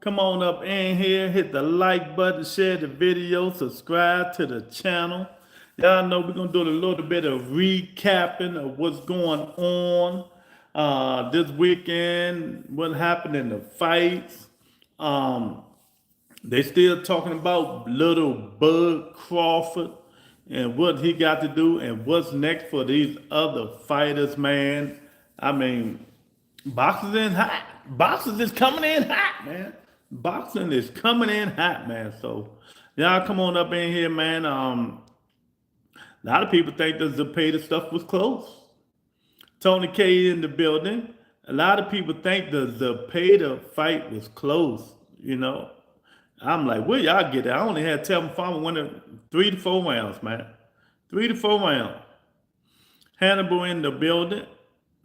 Come on up in here, hit the like button, share the video, subscribe to the channel. Y'all know we're gonna do a little bit of recapping of what's going on this weekend, what happened in the fights. Um, they still talking about little Bud Crawford and what he got to do and what's next for these other fighters, man. I mean, boxing is hot. Boxing is coming in hot, man. Boxing is coming in hot, man. So y'all come on up in here, man. A lot of people think the Zepeda stuff was close. Tony K in the building. A lot of people think the Zepeda fight was close. I'm like, where y'all get it? I only had Tevin Farmer winning 3 to 4 rounds, man. 3 to 4 rounds. Hannibal in the building,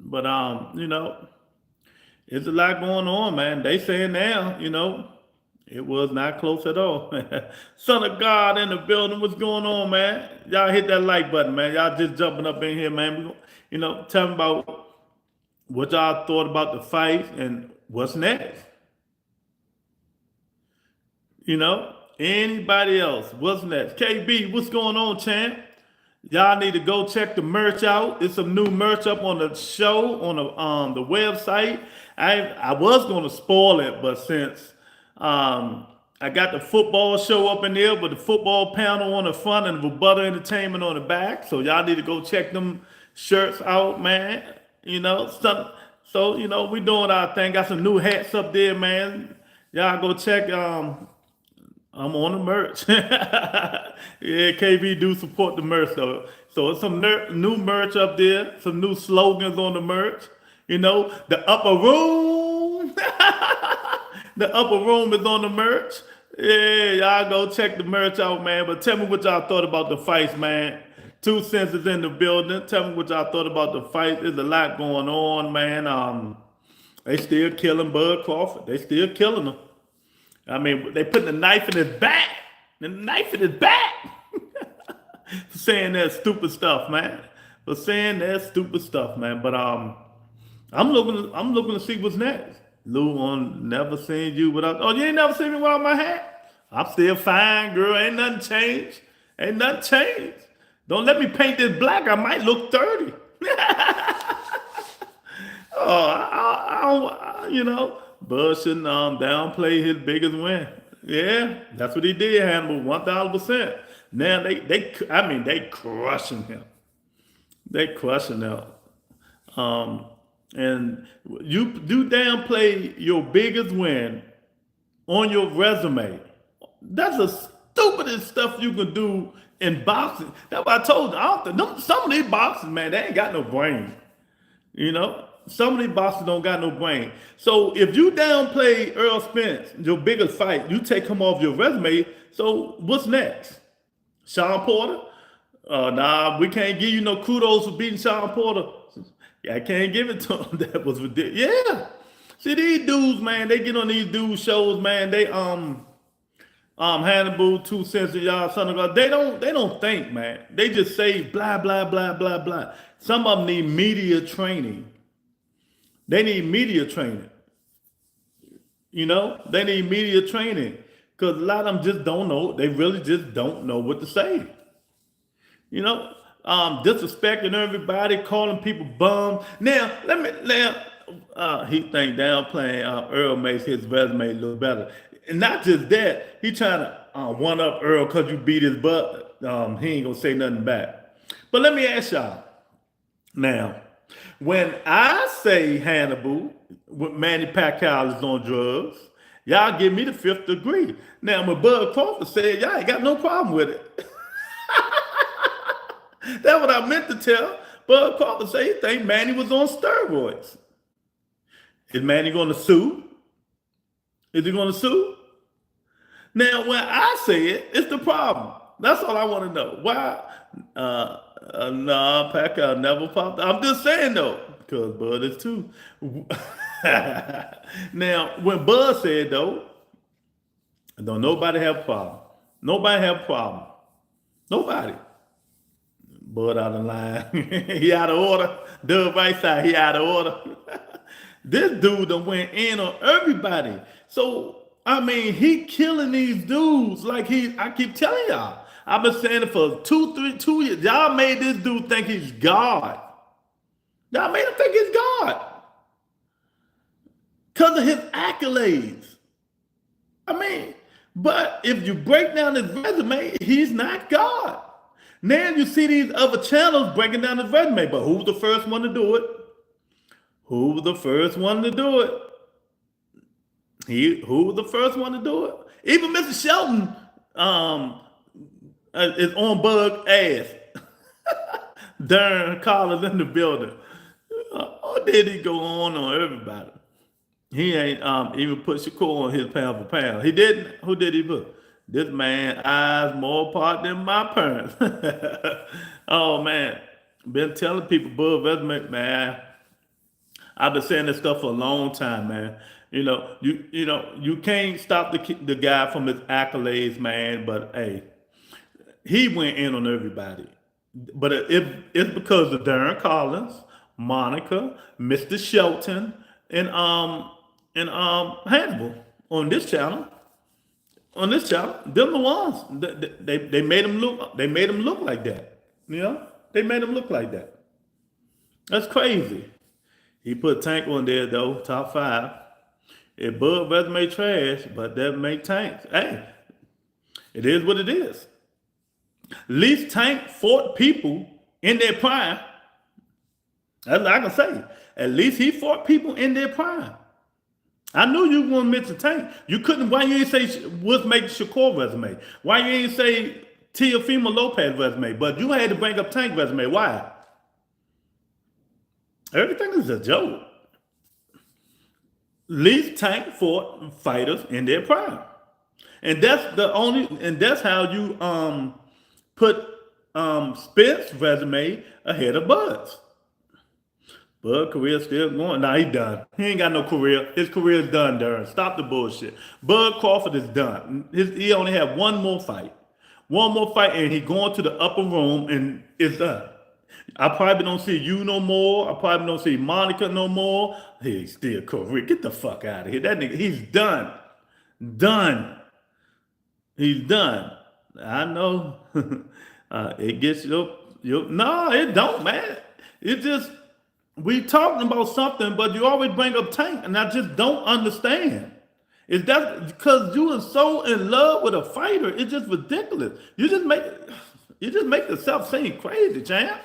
but it's a lot going on, man. They saying now, it was not close at all. Son of God in the building. What's going on, man? Y'all hit that like button, man. Y'all just jumping up in here, man. Tell me about what y'all thought about the fight and what's next. Anybody else? What's next? KB, what's going on, champ? Y'all need to go check the merch out. It's some new merch up on the show, on the website. I was gonna spoil it, but since I got the football show up in there with the football panel on the front and Rebuttal Entertainment on the back, so y'all need to go check them shirts out, man. We doing our thing. Got some new hats up there, man. Y'all go check. I'm on the merch. Yeah, KB do support the merch though. So it's some new merch up there, some new slogans on the merch. The upper room. The upper room is on the merch. Yeah, y'all go check the merch out, man. But tell me what y'all thought about the fights, man. 2 Cents is in the building. Tell me what y'all thought about the fight. There's a lot going on, man. They still killing Bud Crawford. They still killing him. I mean, they put the knife in his back. The knife in his back. For saying that stupid stuff, man. For saying that stupid stuff, man. But I'm looking to see what's next. Lou on Never Seen You Without. Oh, you ain't never seen me without my hat? I'm still fine, girl. Ain't nothing changed. Ain't nothing changed. Don't let me paint this black. I might look 30. Bud shouldn't downplay his biggest win. Yeah, that's what he did, Hannibal, 1,000%. Now they crushing him. They crushing him. And you do downplay your biggest win on your resume. That's the stupidest stuff you can do in boxing. That's what I told you. Some of these boxers, man, they ain't got no brain. Some of these boxers don't got no brain. So if you downplay Earl Spence, your biggest fight, you take him off your resume. So what's next? Sean Porter? Nah, we can't give you no kudos for beating Sean Porter. Yeah, I can't give it to him. That was ridiculous. Yeah. See, these dudes, man, they get on these dudes shows, man. They Hannibal, 2 Cents, and y'all, son of God. They don't think, man. They just say blah, blah, blah, blah, blah. Some of them need media training. They need media training. They need media training. Because a lot of them just don't know. They really just don't know what to say. Disrespecting everybody, calling people bums. Now, he think downplaying Earl makes his resume look better. And not just that, he trying to one up Earl because you beat his butt. He ain't going to say nothing back. But let me ask y'all. Now, when I say Hannibal with Manny Pacquiao is on drugs, y'all give me the 5th degree. Now, when Bud Crawford said, y'all ain't got no problem with it. That's what I meant to tell. Bud Crawford said he think Manny was on steroids. Is Manny going to sue? Is he going to sue? Now, when I say it, it's the problem. That's all I want to know. Why? Nah, Pacquiao never popped. I'm just saying though, because Bud is too. Now, when Bud said though, don't nobody have a problem. Nobody have a problem. Nobody. Bud out of line. He out of order. Doug right side, he out of order. This dude done went in on everybody. So I mean, he killing these dudes like I keep telling y'all. I've been saying it for 2 years. Y'all made this dude think he's God. Y'all made him think he's God. Because of his accolades. I mean, but if you break down his resume, he's not God. Now you see these other channels breaking down his resume, but who was the first one to do it? Who was the first one to do it? Who was the first one to do it? Even Mr. Shelton is on bug ass. Darren Collins in the building. Or did he go on everybody? He ain't even put Shakur on his pound for pound. He didn't. Who did he put? This man eyes more apart than my parents. Oh man, been telling people, Bud resume, man. I've been saying this stuff for a long time, man. You can't stop the guy from his accolades, man. But hey, he went in on everybody. But it's because of Darren Collins, Monica, Mr. Shelton, and Hannibal on this channel. On this channel, them the ones they made him look. They made him look like that. You know, they made him look like that. That's crazy. He put Tank on there though, top 5. It Bud resume trash, but that make Tank. Hey, it is what it is. At least Tank fought people in their prime. That's what I can say. At least he fought people in their prime. I knew you were going to mention Tank. You couldn't. Why you ain't say what's make Shakur resume? Why you ain't say Teofimo Lopez resume? But you had to bring up Tank resume. Why? Everything is a joke. At least Tank fought fighters in their prime, and that's how you put Spence resume ahead of Bud's. Bud career still going. Nah, he done. He ain't got no career. His career is done, Darren. Stop the bullshit. Bud Crawford is done. He only have one more fight. One more fight, and he going to the upper room, and it's done. I probably don't see you no more. I probably don't see Monica no more. He's still career. Get the fuck out of here. That nigga, he's done. Done. He's done. I know. It gets your. No, it don't, man. It just. We talking about something, but you always bring up Tank, and I just don't understand. Is that because you are so in love with a fighter? It's just ridiculous. You just make yourself seem crazy, champ.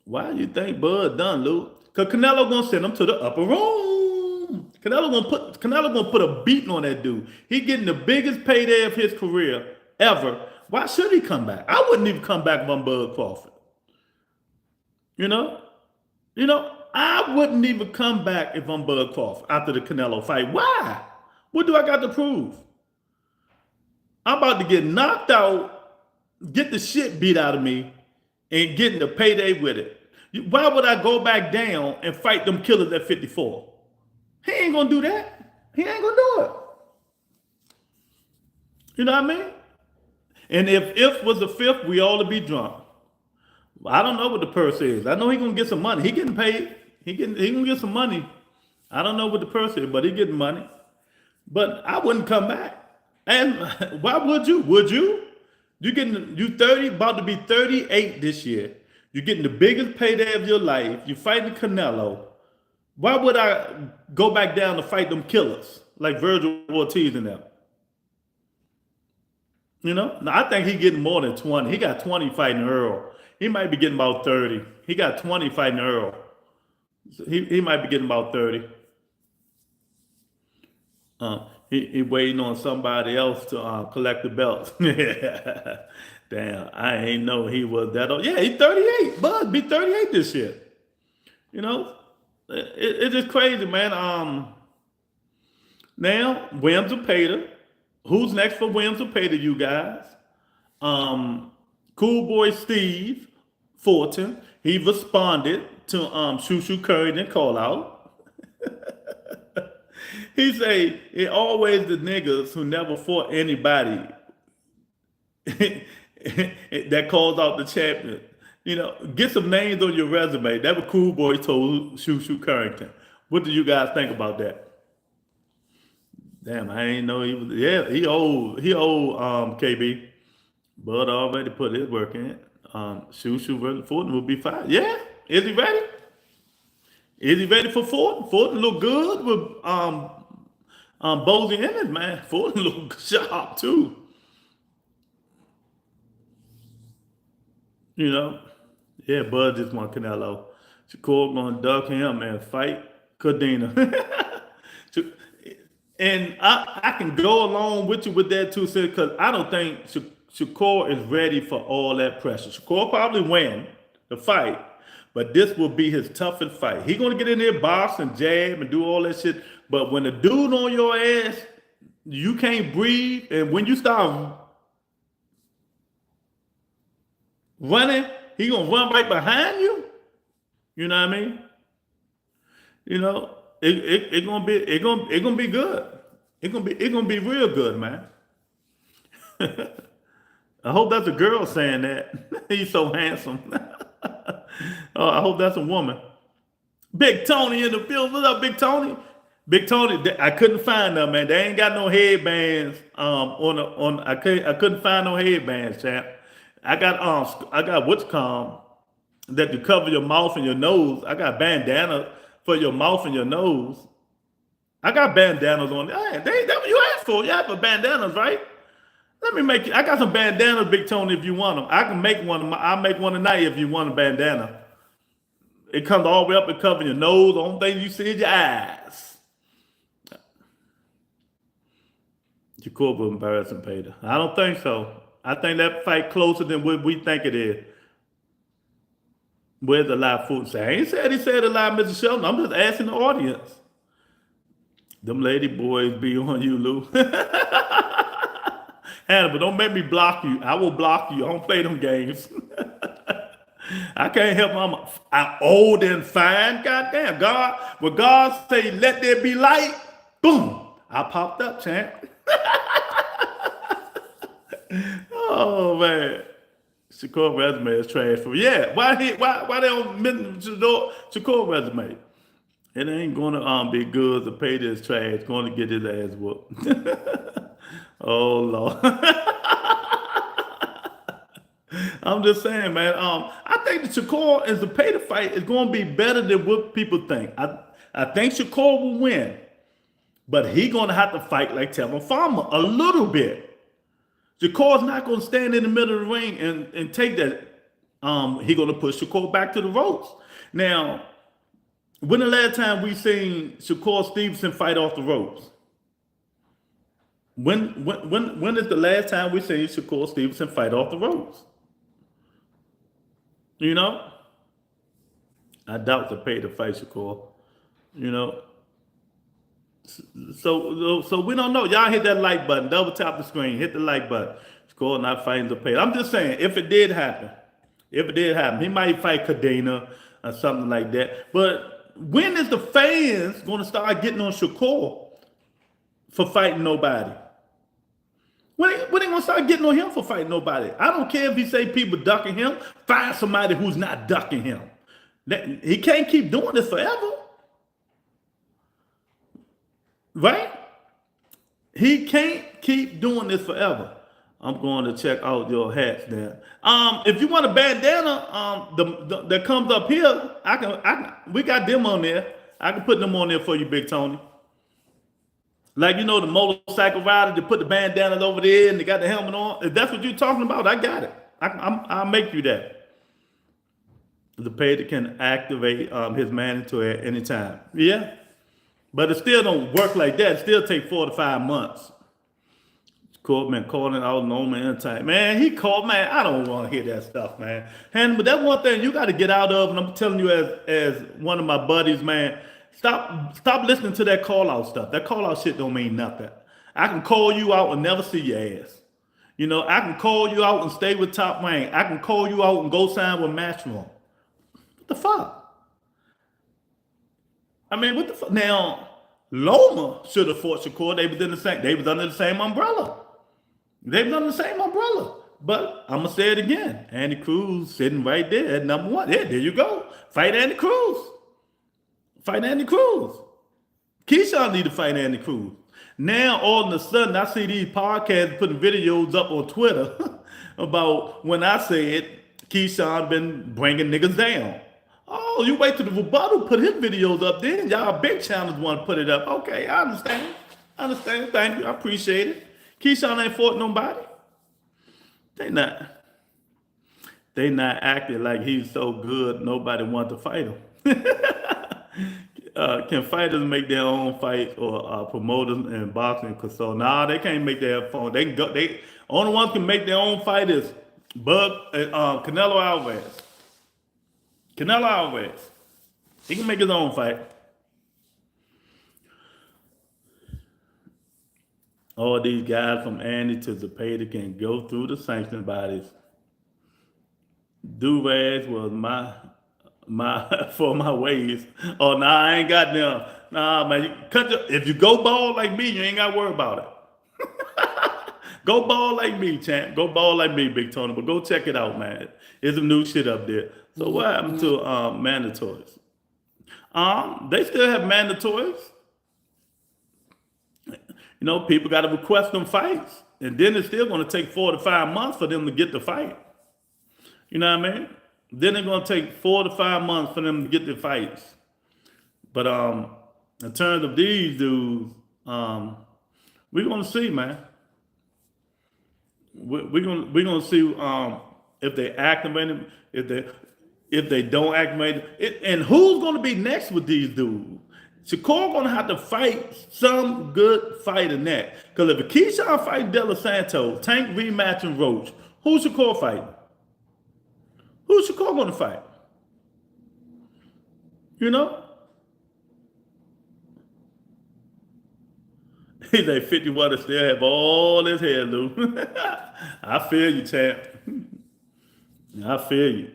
Why do you think Bud done, Luke? Because Canelo gonna send him to the upper room. Canelo gonna put a beating on that dude. He getting the biggest payday of his career ever. Why should he come back? I wouldn't even come back from Bud Crawford. You know, I wouldn't even come back if I'm Bud Crawford after the Canelo fight. Why? What do I got to prove? I'm about to get knocked out, get the shit beat out of me, and getting the payday with it. Why would I go back down and fight them killers at 54? He ain't gonna do that. He ain't gonna do it. You know what I mean? And if was the 5th, we all would be drunk. I don't know what the purse is. I know he gonna get some money. He getting paid. He gonna get some money. I don't know what the purse is, but he getting money. But I wouldn't come back. And why would you? Would you? You 30, about to be 38 this year. You're getting the biggest payday of your life. You're fighting Canelo. Why would I go back down to fight them killers like Virgil Ortiz and them? You know? Now, I think he getting more than 20. He got 20 fighting Earl. He might be getting about 30. He got 20 fighting Earl. So he might be getting about 30. He waiting on somebody else to collect the belts. Damn, I ain't know he was that old. Yeah, he's 38. Bud be 38 this year. You know, it's just crazy, man. Now Williams or Pater. Who's next for Williams or Pater, you guys? Cool Boy Steve Fortin. He responded to Shushu Curry and call out. He say it always the niggas who never fought anybody that calls out the champion. You know, get some names on your resume. That what Cool Boy told Shushu Currington. What do you guys think about that? Damn, I ain't know he was. Yeah, he old KB, but already put his work in. Shushu versus Fulton will be fine. Yeah, is he ready? Is he ready for Fulton? Fulton look good with Bozy in it, man. Fulton look sharp too. You know, yeah, Bud just want Canelo. Shakur gonna duck him and fight Cadena. And I can go along with you with that too, sir, because I don't think Shakur is ready for all that pressure. Shakur probably win the fight, but this will be his toughest fight. He gonna get in there, box and jab and do all that shit. But when the dude on your ass, you can't breathe, and when you start running, he gonna run right behind you. You know what I mean? You know, it gonna be good. It gonna be real good, man. I hope that's a girl saying that. He's so handsome. I hope that's a woman. Big Tony in the field. What's up, Big Tony? Big Tony, I couldn't find them, man. They ain't got no headbands. I couldn't find no headbands, champ. I got what's called that to cover your mouth and your nose. I got bandana for your mouth and your nose. I got bandanas on. Hey, that's what you asked for. You asked for bandanas, right? Let me make you. I got some bandanas, Big Tony, if you want them. I can make one. I'll make one tonight if you want a bandana. It comes all the way up and covers your nose. The only thing you see is your eyes. Jacob embarrassing Peter. I don't think so. I think that fight closer than what we think it is. Where's the live food say? I ain't said he said a lie, Mr. Shelton. I'm just asking the audience. Them lady boys be on you, Lou. Hannibal, don't make me block you. I will block you. I don't play them games. I can't help I'm old and fine. Goddamn, God. When God say, let there be light, boom, I popped up, champ. Oh, man. Shakur resume is trash. Yeah, why they don't mention Shakur resume? It ain't gonna be good to pay this trash. Going to get his ass whooped. Oh Lord. I'm just saying, man. I think the Shakur is the pay to fight is going to be better than what people think. I think Shakur will win, but he going to have to fight like Tevin Farmer a little bit. Shakur's not going to stand in the middle of the ring and take that. He going to push Shakur back to the ropes. Now, when the last time we seen Shakur Stevenson fight off the ropes? When is the last time we seen Shakur Stevenson fight off the ropes? You know? I doubt to pay to fight Shakur. You know? So we don't know. Y'all hit that like button. Double tap the screen. Hit the like button. Shakur not fighting to pay. I'm just saying, if it did happen, he might fight Cadena or something like that. But when is the fans going to start getting on Shakur for fighting nobody? When they going to start getting on him for fighting nobody? I don't care if he say people ducking him. Find somebody who's not ducking him. He can't keep doing this forever. Right? He can't keep doing this forever. I'm going to check out your hats there. If you want a bandana that comes up here, we got them on there. I can put them on there for you, Big Tony. Like, you know, the motorcycle rider, they put the bandanas over there and they got the helmet on. If that's what you're talking about, I got it. I'll make you that. The pager can activate his mandatory at any time. Yeah. But it still don't work like that. It still take 4 to 5 months. Courtman calling out Norman Entertainment. Man, he called, man, I don't want to hear that stuff, man. And but that's one thing you got to get out of, and I'm telling you as one of my buddies, man, stop listening to that call-out stuff. That call-out shit don't mean nothing. I can call you out and never see your ass. You know, I can call you out and stay with Top Rank. I can call you out and go sign with Matchroom. What the fuck? I mean, what the fuck? Now, Loma should have fought Shakur. They was under the same umbrella. But I'm going to say it again. Andy Cruz sitting right there at number 1. Yeah, there you go. Fight Andy Cruz. Keyshawn need to fight Andy Cruz. Now, all of a sudden, I see these podcasts putting videos up on Twitter about when I said Keyshawn been bringing niggas down. Oh, you wait till the rebuttal put his videos up, then y'all big channels want to put it up. Okay, I understand. I understand. Thank you. I appreciate it. Keyshawn ain't fought nobody. They not. They not acting like he's so good. Nobody want to fight him. Can fighters make their own fights or promoters in boxing? Cause so nah, they can't make their own. They can go. They only one can make their own fight is Canelo Alvarez. Canelo Alvarez. He can make his own fight. All these guys from Andy to Zapata can go through the sanction bodies. Do-rags was my for my ways. Oh, nah, I ain't got them. Nah, man, if you go bald like me, you ain't got to worry about it. Go bald like me, champ. Go bald like me, Big Tony. But go check it out, man. There's some new shit up there. So what happened to mandatories? They still have mandatories. You know, people got to request them fights. And then it's still going to take 4 to 5 months for them to get the fight. You know what I mean? Then it's going to take 4 to 5 months for them to get the fights. But in terms of these dudes, we're going to see, man. We're gonna see if they activate him, if they don't activate it, and who's going to be next with these dudes. Shakur going to have to fight some good fight in that. Because if Keyshawn fight De Los Santos, Tank rematching Roach, who's Shakur fighting? Who's Shakur going to fight? You know? He's like 51 to still have all his hair, Lou. I feel you, champ. I feel you.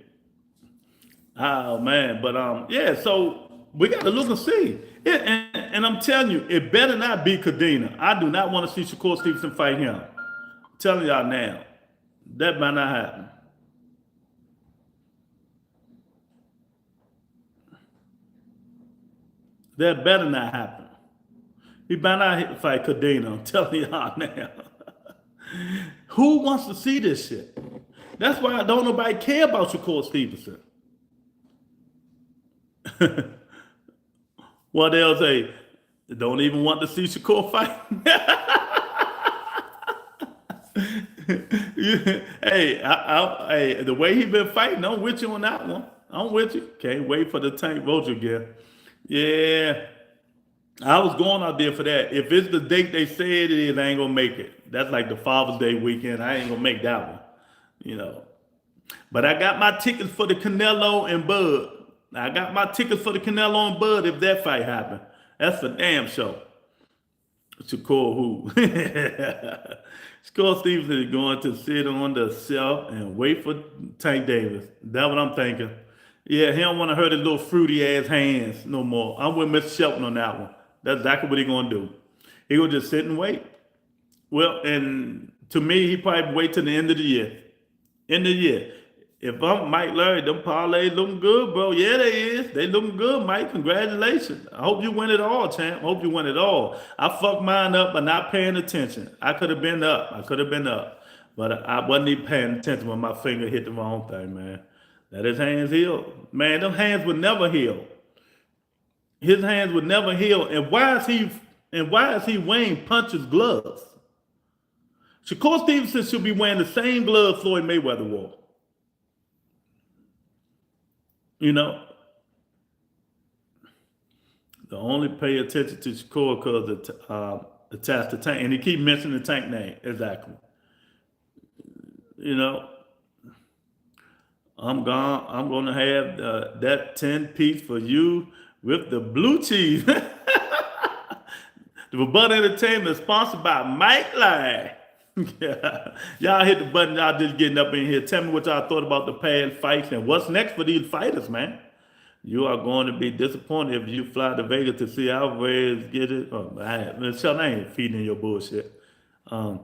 Oh, man. But, yeah, so we got to look and see. And I'm telling you, it better not be Cadena. I do not want to see Shakur Stevenson fight him. I'm telling y'all now. That might not happen. That better not happen. He better not fight Cadena. I'm telling y'all now. Who wants to see this shit? That's why don't nobody care about Shakur Stevenson. What they'll say, they don't even want to see Shakur fight. Hey, the way he been fighting, I'm with you on that one. I'm with you. Can't wait for the Tank Roach again. Yeah. I was going out there for that. If it's the date they said it is, I ain't gonna make it. That's like the Father's Day weekend. I ain't gonna make that one. You know. But I got my tickets for the Canelo and Bud. I got my tickets for the Canelo and Bud if that fight happen. That's for damn sure. Shakur who? Shakur Stevenson is going to sit on the shelf and wait for Tank Davis. That's what I'm thinking. Yeah, he don't want to hurt his little fruity ass hands no more. I'm with Mr. Shelton on that one. That's exactly what he gonna do. He gonna just sit and wait. Well, and to me, he probably wait till the end of the year. End of the year. If I'm Mike Larry, them parlays looking good, bro. Yeah, they is. They looking good, Mike. Congratulations. I hope you win it all, champ. I hope you win it all. I fucked mine up by not paying attention. I could have been up. But I wasn't even paying attention when my finger hit the wrong thing, man. That his hands healed. Man, them hands would never heal. His hands would never heal. And why is he wearing Punch's gloves? Shakur Stevenson should be wearing the same gloves Floyd Mayweather wore. You know? They only pay attention to Shakur because it's attached to Tank. And he keep mentioning the Tank name. Exactly. You know? I'm going to have that 10-piece for you with the blue cheese. The Rebuttal Entertainment is sponsored by Mike Larry. Yeah. Y'all hit the button. Y'all just getting up in here. Tell me what y'all thought about the past fights and what's next for these fighters, man. You are going to be disappointed if you fly to Vegas to see Alvarez get it. Oh, I ain't feeding your bullshit. You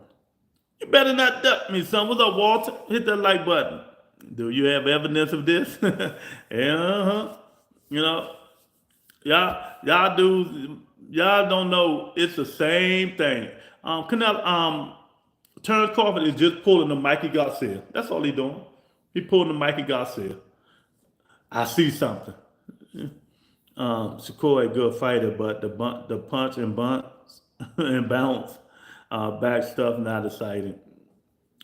better not duck me, son. What's up, Walter? Hit that like button. Do you have evidence of this? Yeah, You know, y'all dudes, Y'all don't know. It's the same thing. Terrence Crawford is just pulling the Mikey Garcia. That's all he doing. He pulling the Mikey Garcia. I see something. Shakur a good fighter, but the punch and bunt and bounce back stuff not exciting.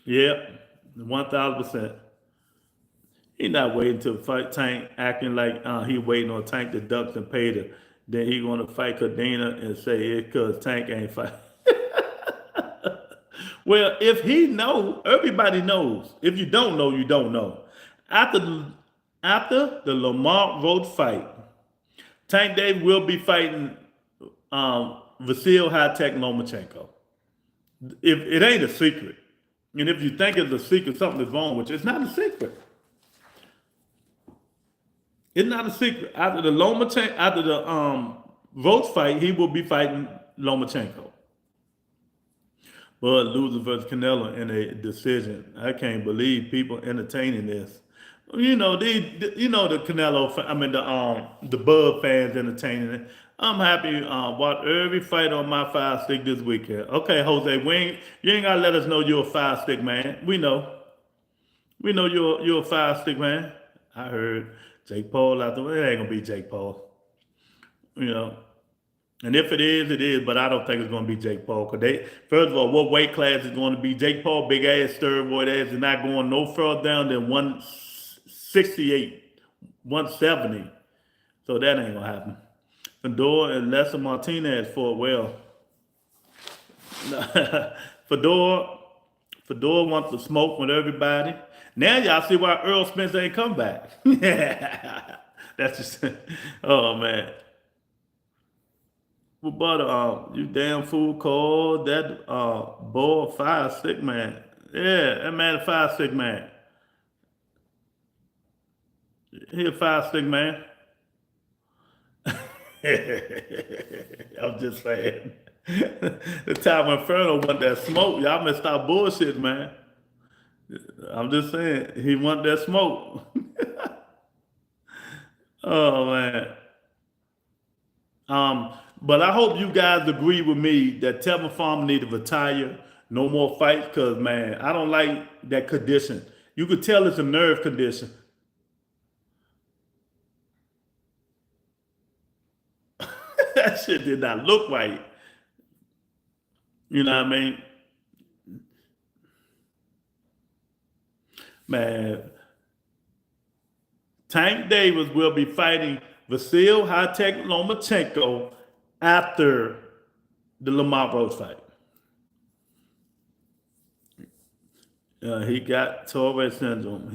Yep, 1,000%. He not waiting to fight Tank, acting like he waiting on Tank to duck and pay to. Then he gonna fight Cadena and say it cause Tank ain't fight. Well, if he know, everybody knows. If you don't know, you don't know. After after the Lamar Road fight, Tank Dave will be fighting Vasil High-Tech Lomachenko. If it ain't a secret, and if you think it's a secret, something is wrong with you. It's not a secret. It's not a secret. After the Roach fight, he will be fighting Lomachenko. But losing versus Canelo in a decision. I can't believe people entertaining this. You know, the Canelo. I mean the Bud fans entertaining it. I'm happy. Watch every fight on my Fire Stick this weekend. Okay, Jose, you ain't gotta let us know you're a Fire Stick man. We know. We know you're a Fire Stick man. I heard Jake Paul out there. It ain't gonna be Jake Paul. You know. And if it is, it is, but I don't think it's going to be Jake Paul. Because first of all, what weight class is going to be? Jake Paul, big ass, steroid ass, is not going no further down than 168, 170. So that ain't going to happen. Fedor and Lester Martinez fought well. Fedor wants to smoke with everybody. Now y'all see why Earl Spence ain't come back. That's just, oh man. But you damn fool called that boy Fire Stick man. Yeah, that man a Fire Stick man. He a Fire Stick man. I'm just saying. The time when Inferno want that smoke, y'all must stop bullshit, man. I'm just saying, he want that smoke. Oh man. But I hope you guys agree with me that Tevin Farmer need to retire. No more fights, because, man, I don't like that condition. You could tell it's a nerve condition. That shit did not look right. You know what I mean? Man, Tank Davis will be fighting Vasil High-Tech Lomachenko after the Lamar Rose fight. He got Tourette syndrome.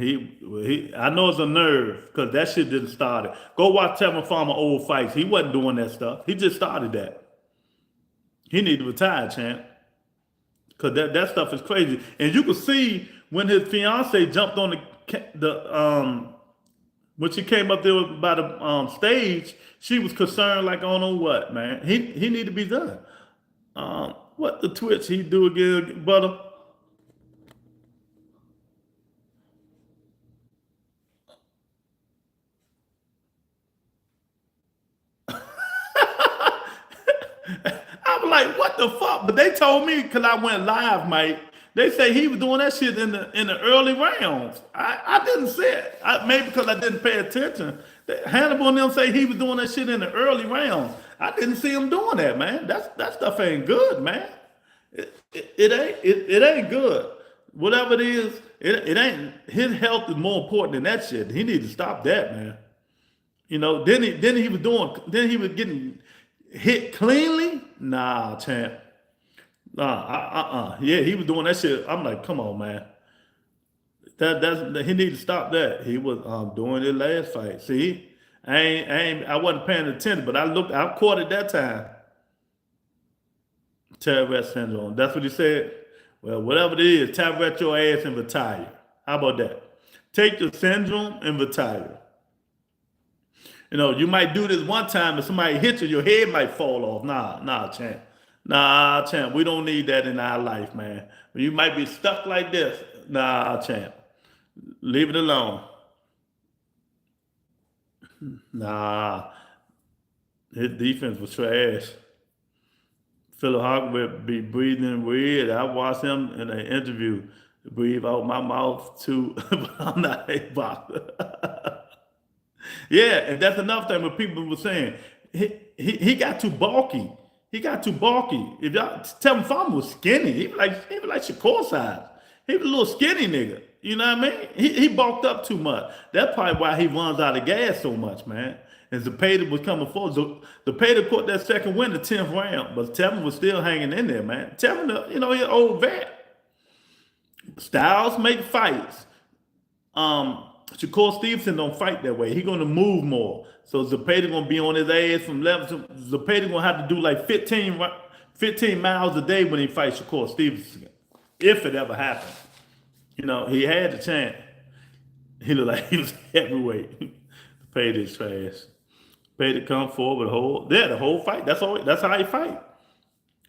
I know it's a nerve because that shit didn't start it. Go watch Tevin Farmer old fights. He wasn't doing that stuff. He just started that. He need to retire, champ, because that stuff is crazy. And you could see when his fiance jumped on the when she came up there by the stage, she was concerned like, I don't know what, man. He need to be done. What the twitch he do again, brother? I'm like, what the fuck? But they told me because I went live, Mike. They say he was doing that shit in the early rounds. I didn't see it. Maybe because I didn't pay attention. Hannibal and them say he was doing that shit in the early rounds. I didn't see him doing that, man. That stuff ain't good, man. It ain't good. Whatever it is, it ain't. His health is more important than that shit. He need to stop that, man. You know. Then he was doing. Then he was getting hit cleanly. Nah, champ. Nah, yeah, he was doing that shit. I'm like, come on, man. He need to stop that. He was doing it last fight. See, I wasn't paying attention, but I caught it that time. Tourette syndrome. That's what he said. Well, whatever it is, Tourette your ass and retire. How about that? Take the syndrome and retire. You know, you might do this one time and somebody hits you, your head might fall off. Nah, champ. Nah, champ. We don't need that in our life, man. You might be stuck like this. Nah, champ. Leave it alone. Nah. His defense was trash. Philip Hockman be breathing weird. I watched him in an interview breathe out my mouth too, but I'm not a boxer. Yeah, and that's another thing what people were saying. He got too bulky. He got too bulky. If y'all tell him Farmer was skinny, he was like Shakur size. He was a little skinny nigga. You know what I mean? He bulked up too much. That's probably why he runs out of gas so much, man. And Zepeda was coming forward. So Zepeda caught that second win, the 10th round, but Tevin was still hanging in there, man. Tevin, you know, he's an old vet. Styles make fights. Shakur Stevenson don't fight that way. He gonna move more. So Zepeda gonna be on his ass from left. Zepeda gonna have to do like 15 miles a day when he fights Shakur Stevenson, if it ever happens. You know, he had the chance. He looked like he was heavyweight. Zepeda is trash. Zepeda come forward, the whole fight. That's how he fight.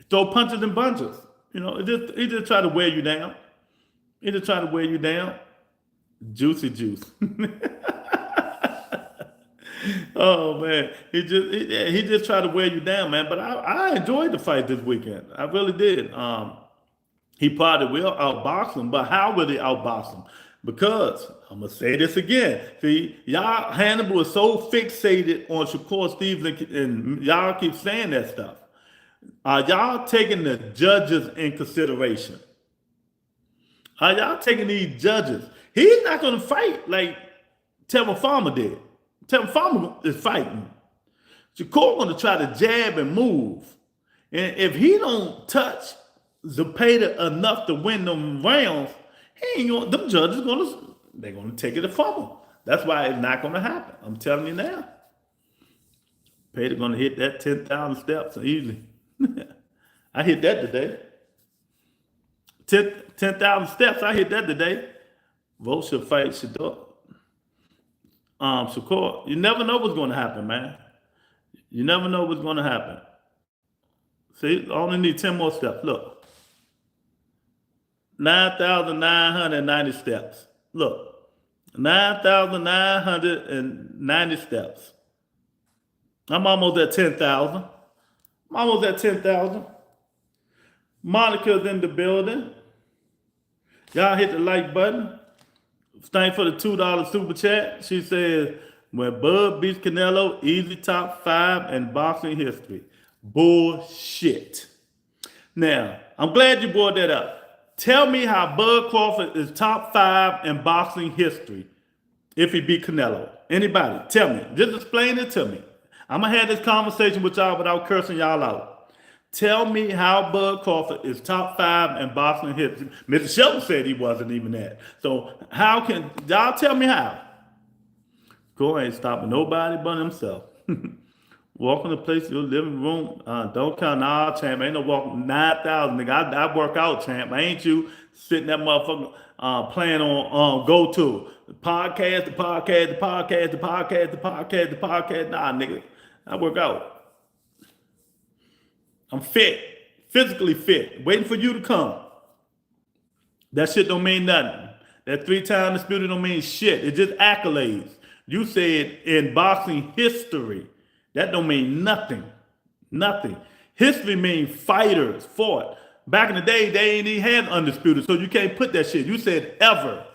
Throw punches and bunches. You know, he just try to wear you down. He just try to wear you down. Juicy juice. Oh man, he just tried to wear you down, man. But I enjoyed the fight this weekend. I really did. He probably will outbox him, but how will he outbox him? Because I'm gonna say this again. See, y'all Hannibal is so fixated on Shakur Stevenson, and y'all keep saying that stuff. Are y'all taking the judges in consideration? Are y'all taking these judges? He's not going to fight like Tevin Farmer did. Tevin Farmer is fighting. Shakur going to try to jab and move. And if he don't touch Zepeda enough to win them rounds, he ain't going. Them judges they're going to take it to Farmer. That's why it's not going to happen. I'm telling you now. Zepeda going to hit that 10,000 steps easily. I hit that today. 10,000 steps. I hit that today. Vote should fight Shakur. Shakur. You never know what's going to happen, man. You never know what's going to happen. See, I only need 10 more steps. Look. 9,990 steps. Look. 9,990 steps. I'm almost at 10,000. I'm almost at 10,000. Monica's in the building. Y'all hit the like button. Thanks for the $2 super chat. She says, when Bud beats Canelo, easy top 5 in boxing history. Bullshit. Now, I'm glad you brought that up. Tell me how Bud Crawford is top 5 in boxing history if he beat Canelo. Anybody, tell me. Just explain it to me. I'm going to have this conversation with y'all without cursing y'all out. Tell me how Bud Crawford is top 5 in boxing history. Mr. Shelton said he wasn't even that. So how can y'all tell me how? Go ain't stopping nobody but himself. Walking the place, your living room. Don't count. Nah, champ. Ain't no walking 9,000, nigga. I work out, champ. I ain't you sitting that motherfucker playing on go to the podcast. Nah, nigga. I work out. I'm fit, physically fit, waiting for you to come. That shit don't mean nothing. That 3-time disputed don't mean shit. It's just accolades. You said in boxing history. That don't mean nothing. Nothing. History means fighters fought. Back in the day, they ain't even had undisputed, so you can't put that shit. You said ever.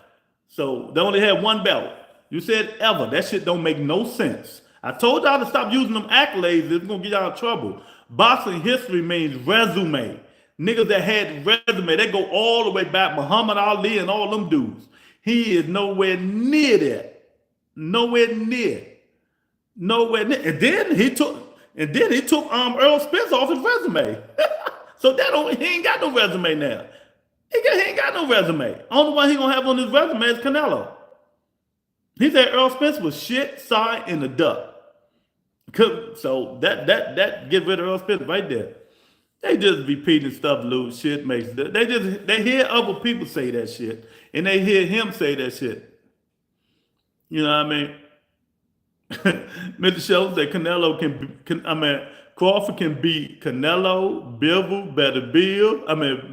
So they only had one belt. You said ever. That shit don't make no sense. I told y'all to stop using them accolades. It's going to get y'all in trouble. Boxing history means resume. Niggas that had resume, they go all the way back. Muhammad Ali and all them dudes. He is nowhere near that. Nowhere near. Nowhere near. And then he took Earl Spence off his resume. So he ain't got no resume now. He ain't got no resume. Only one he gonna have on his resume is Canelo. He said Earl Spence was shit, sorry, and a duck. So that get rid of Earl Spence right there. They just repeating stuff, loose shit makes. They hear other people say that shit, and they hear him say that shit. You know what I mean? Mr. Shelton said Canelo Crawford can beat Canelo, Bivol,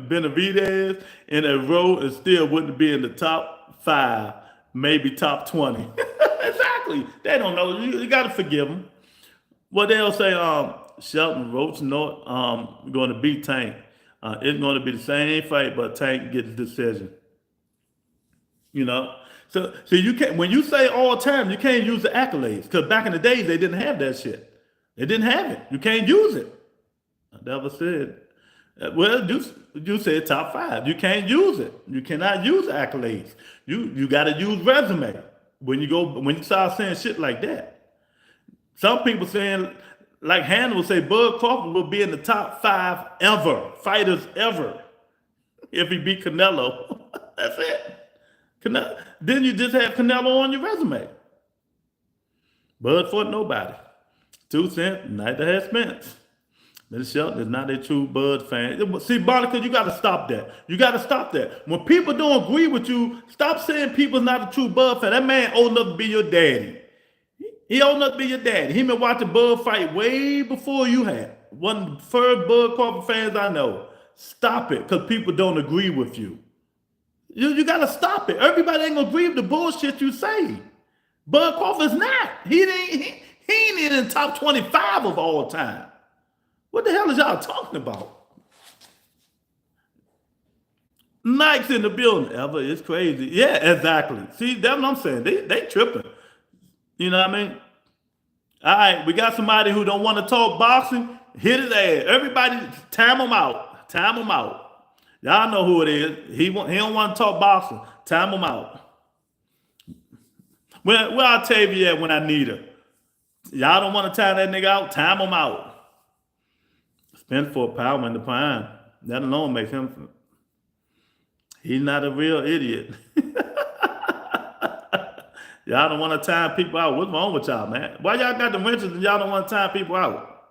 Benavidez in a row and still wouldn't be in the top 5, maybe top 20. Exactly. They don't know. You got to forgive them. What they'll say, Shelton Roach North going to beat Tank. It's going to be the same fight, but Tank gets the decision. You know, so you can't, when you say all time, you can't use the accolades, because back in the days they didn't have that shit. They didn't have it. You can't use it. I never said. Well, you said top 5. You can't use it. You cannot use accolades. You got to use resume when you start saying shit like that. Some people saying, like Hannah will say, Bud Crawford will be in the top 5 ever fighters ever if he beat Canelo. That's it. Then you just have Canelo on your resume. Bud fought nobody. 2 cents, neither has Spence. Ms. Shelton is not a true Bud fan. See, Monica, you got to stop that. You got to stop that. When people don't agree with you, stop saying people's not a true Bud fan. That man old enough to be your daddy. He old enough to be your daddy. He been watching Bud fight way before you had. One of the first Bud Crawford fans I know. Stop it, because people don't agree with you. You got to stop it. Everybody ain't going to agree with the bullshit you say. Bud Crawford's not. He ain't in the top 25 of all time. What the hell is y'all talking about? Nike's in the building. Ever, it's crazy. Yeah, exactly. See, that's what I'm saying. They tripping. You know what I mean? All right, we got somebody who don't want to talk boxing. Hit his ass. Everybody, time him out. Time him out. Y'all know who it is. He don't want to talk boxing. Time him out. Where Octavia at when I need her? Y'all don't want to time that nigga out? Time him out. Spent for power in the prime. That alone makes him. He's not a real idiot. Y'all don't want to time people out. What's wrong with y'all, man? Why y'all got the wrenches and y'all don't want to time people out?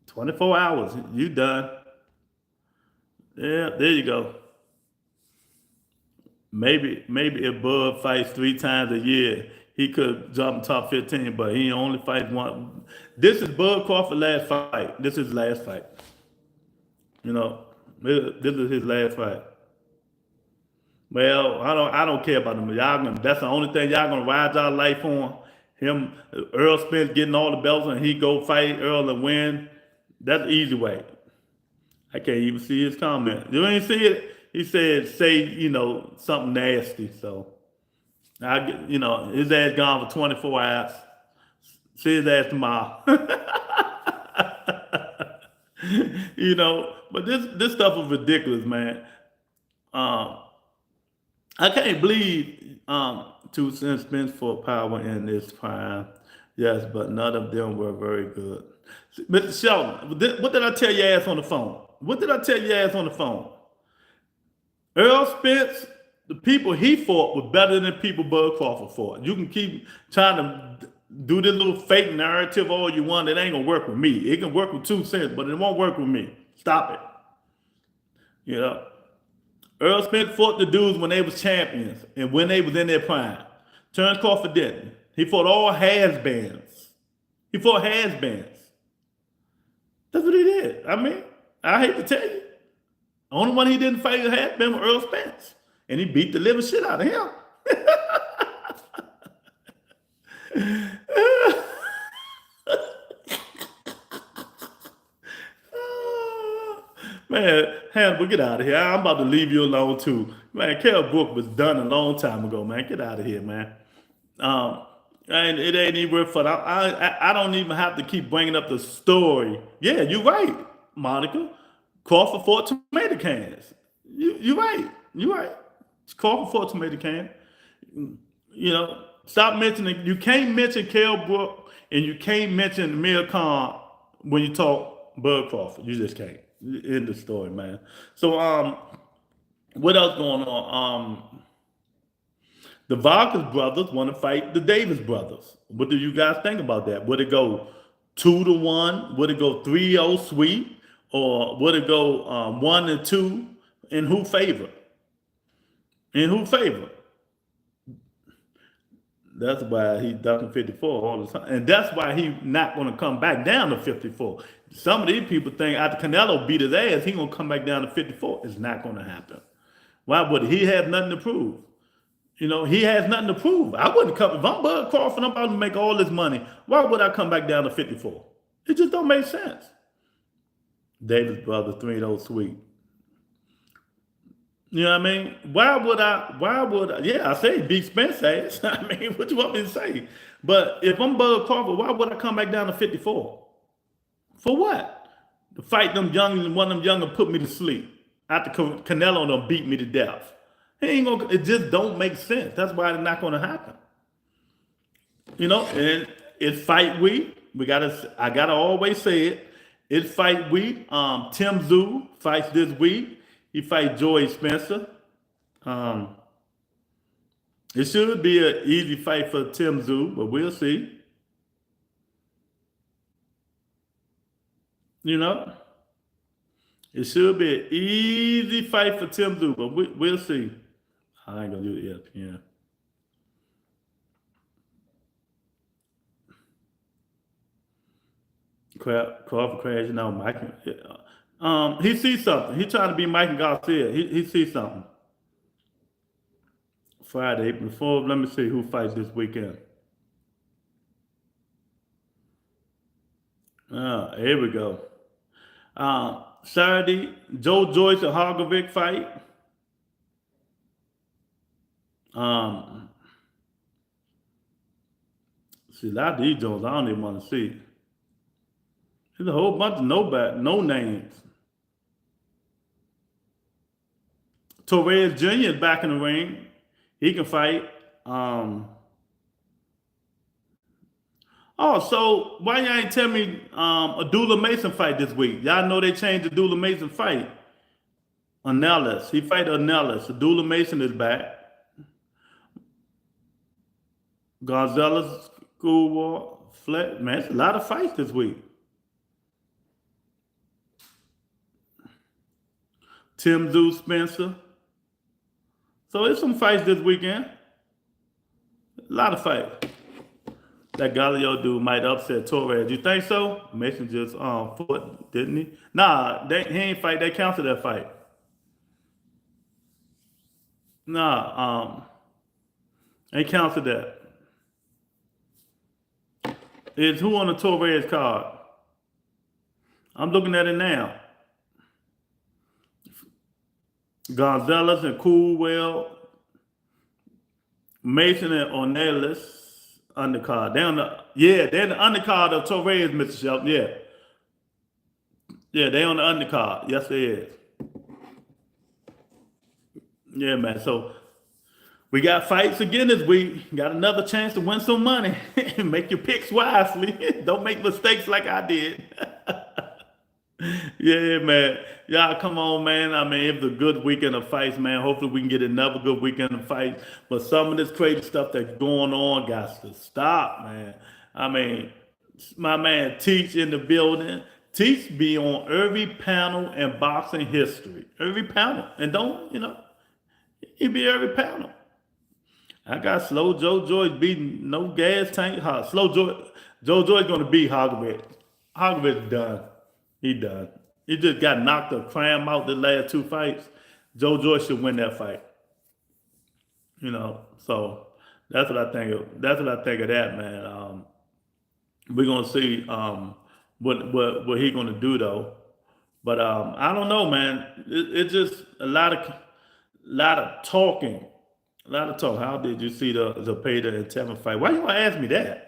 24 hours. You done. Yeah, there you go. Maybe if Bud fights 3 times a year, he could jump top 15, but he only fights one. This is Bud Crawford's last fight. This is his last fight. You know, this is his last fight. Well, I don't care about him. That's the only thing y'all gonna ride y'all life on. Him, Earl Spence getting all the belts and he go fight Earl and win. That's the easy way. I can't even see his comment. You ain't see it? He said, say, something nasty. So, his ass gone for 24 hours. See his ass tomorrow. But this stuff is ridiculous, man. I can't believe 2 cents spent for power in this prime. Yes, but none of them were very good. Mr. Shelton, what did I tell your ass on the phone? What did I tell your ass on the phone? Earl Spence, the people he fought were better than the people Bud Crawford fought. You can keep trying to do this little fake narrative all you want. It ain't going to work with me. It can work with 2 cents, but it won't work with me. Stop it. Earl Spence fought the dudes when they was champions and when they was in their prime. Terence Crawford didn't. He fought all has-beens. He fought has-beens. That's what he did. I mean, I hate to tell you. The only one he didn't fight had been Earl Spence. And he beat the living shit out of him. Man, Hannibal, get out of here. I'm about to leave you alone too. Man, Kell Brook was done a long time ago, man. Get out of here, man. And it ain't even worth fun. I don't even have to keep bringing up the story. Yeah, you're right, Monica. Crawford fought tomato cans. You're right. You're right. Crawford fought tomato can. Stop mentioning. You can't mention Kell Brook and you can't mention Amir Khan when you talk Bud Crawford. You just can't. End the story, man. So, what else going on? The Vargas brothers want to fight the Davis brothers. What do you guys think about that? Would it go 2-1? Would it go 3-0 sweep? Or would it go 1-2? In who favor? In who favor? That's why he's ducking 54 all the time. And that's why he's not going to come back down to 54. Some of these people think after Canelo beat his ass, he's going to come back down to 54. It's not going to happen. Why would he? He has nothing to prove. He has nothing to prove. I wouldn't come. If I'm Bud Crawford, I'm about to make all this money. Why would I come back down to 54? It just don't make sense. Davis brother, 3-0 sweep. You know what I mean? Why would I? Yeah, I say beat Spence ass. I mean, what you want me to say? But if I'm Bud Crawford, why would I come back down to 54? For what? To fight them young and one of them younger put me to sleep. After Canelo done beat me to death. He ain't gonna, it just don't make sense. That's why it's not gonna happen. You know, and it's fight week. I gotta always say it. It's fight week. Tim Tszyu fights this week. He fights Joey Spencer. It should be an easy fight for Tim Tszyu, but we'll see. You know, it should be an easy fight for Tim Tszyu, but we'll see. I ain't gonna do it yet. Yeah. Crawford crashing out Mike. He sees something. He trying to be Mike Garcia. He sees something. Friday before. Let me see who fights this weekend. Here we go. Saturday, Joe Joyce and Hargovic fight. See, a lot of these Jones I don't even want to see. There's a whole bunch of no names. Torres Jr. is back in the ring. He can fight. Oh, so why y'all ain't tell me Abdullah Mason fight this week? Y'all know they changed the Abdullah Mason fight. Anellis. He fight Anellis. Abdullah Mason is back. Gonzalez, Schoolwar, Flat. Man, it's a lot of fights this week. Tim Tszyu, Spencer. So there's some fights this weekend. A lot of fights. That Galileo dude might upset Torres. You think so? Mason just fought, didn't he? Nah, he ain't fight. They canceled that fight. Nah, they canceled that. It's who on the Torres card? I'm looking at it now. Gonzalez and Coolwell, Mason and Ornelas undercard. They're the undercard of Torres, Mr. Shelton. Yeah, they on the undercard. Yes, they is. Yeah, man. So we got fights again this week. Got another chance to win some money. Make your picks wisely. Don't make mistakes like I did. Yeah, man. Y'all, come on, man. I mean, it was a good weekend of fights, man. Hopefully we can get another good weekend of fights. But some of this crazy stuff that's going on got to stop, man. I mean, my man Teach in the building. Teach be on every panel in boxing history. Every panel. And don't, he be every panel. I got Slow Joe Joyce beating no gas tank. Joe Joyce going to beat Hogovic. Hogovic done. He done. He just got knocked a cram out the last two fights. Joe Joyce should win that fight. So that's what I think of. That's what I think of that, man. We're gonna see what he gonna do though. But I don't know, man. It's just a lot of talking. A lot of talk. How did you see the Zepeda and Tevin fight? Why you gonna ask me that?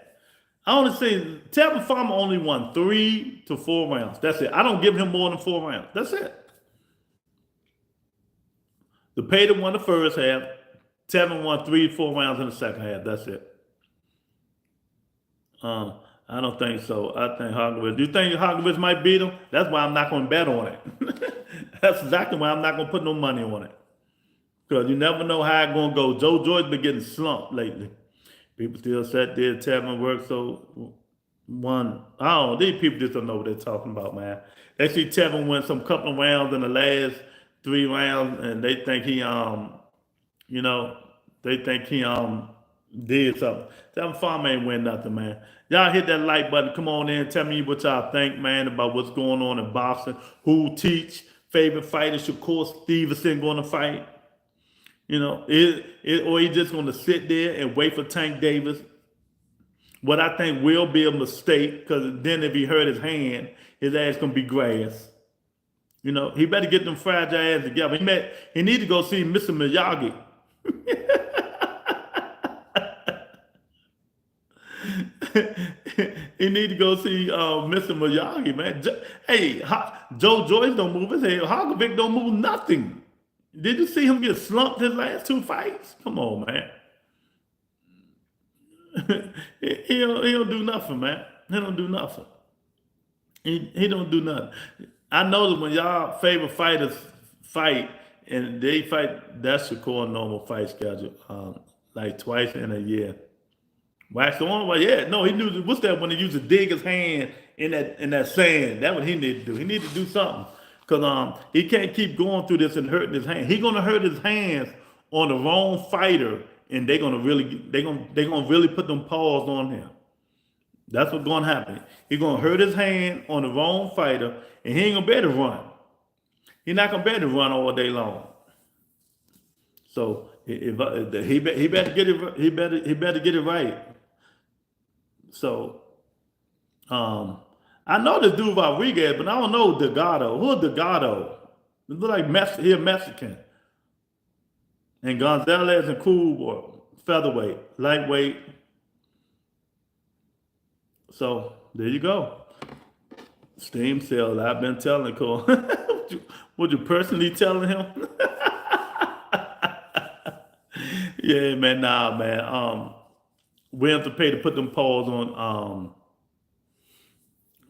I only say Tevin Farmer only won 3 to 4 rounds. That's it. I don't give him more than 4 rounds. That's it. Zepeda won the first half. Tevin won 3 to 4 rounds in the second half. That's it. I don't think so. I think Hogovic. Do you think Hogovic might beat him? That's why I'm not going to bet on it. That's exactly why I'm not going to put no money on it. Because you never know how it's going to go. Joe Joyce been getting slumped lately. People still sat there, Tevin worked so one. I don't know. These people just don't know what they're talking about, man. They see Tevin win some couple of rounds in the last 3 rounds, and they think he did something. Tevin Farmer ain't win nothing, man. Y'all hit that like button. Come on in. Tell me what y'all think, man, about what's going on in boxing. Who Teach favorite fighter? Shakur Stevenson going to fight? Or he just going to sit there and wait for Tank Davis? What I think will be a mistake, because then if he hurt his hand, his ass gonna be grass. You know, he better get them fragile ass together. He need to go see Mr. Miyagi. He need to go see Mr. Miyagi, man. Hey, Joe Joyce don't move his head. Harkovic don't move nothing. Did you see him get slumped his last 2 fights? Come on, man. He don't do nothing, man. He don't do nothing. He don't do nothing. I know that when y'all favorite fighters fight and they fight, that's Shakur normal fight schedule, like twice in a year. Wax the one way, yeah. No, he knew what's that when he used to dig his hand in that sand. That's what he need to do. He need to do something. Cause he can't keep going through this and hurting his hand. He gonna hurt his hands on the wrong fighter, and they gonna really put them paws on him. That's what's gonna happen. He gonna hurt his hand on the wrong fighter, and he ain't gonna be able to run. He not gonna be able to run all day long. So if he better get it, he better get it right. So I know this dude Rodriguez, but I don't know Delgado. Who's Delgado? It look like he a Mexican. And Gonzalez and Cool featherweight, lightweight. So there you go. Steam cells. I've been telling Cole. Would you personally telling him? Yeah, man. Nah, man. We have to pay to put them paws on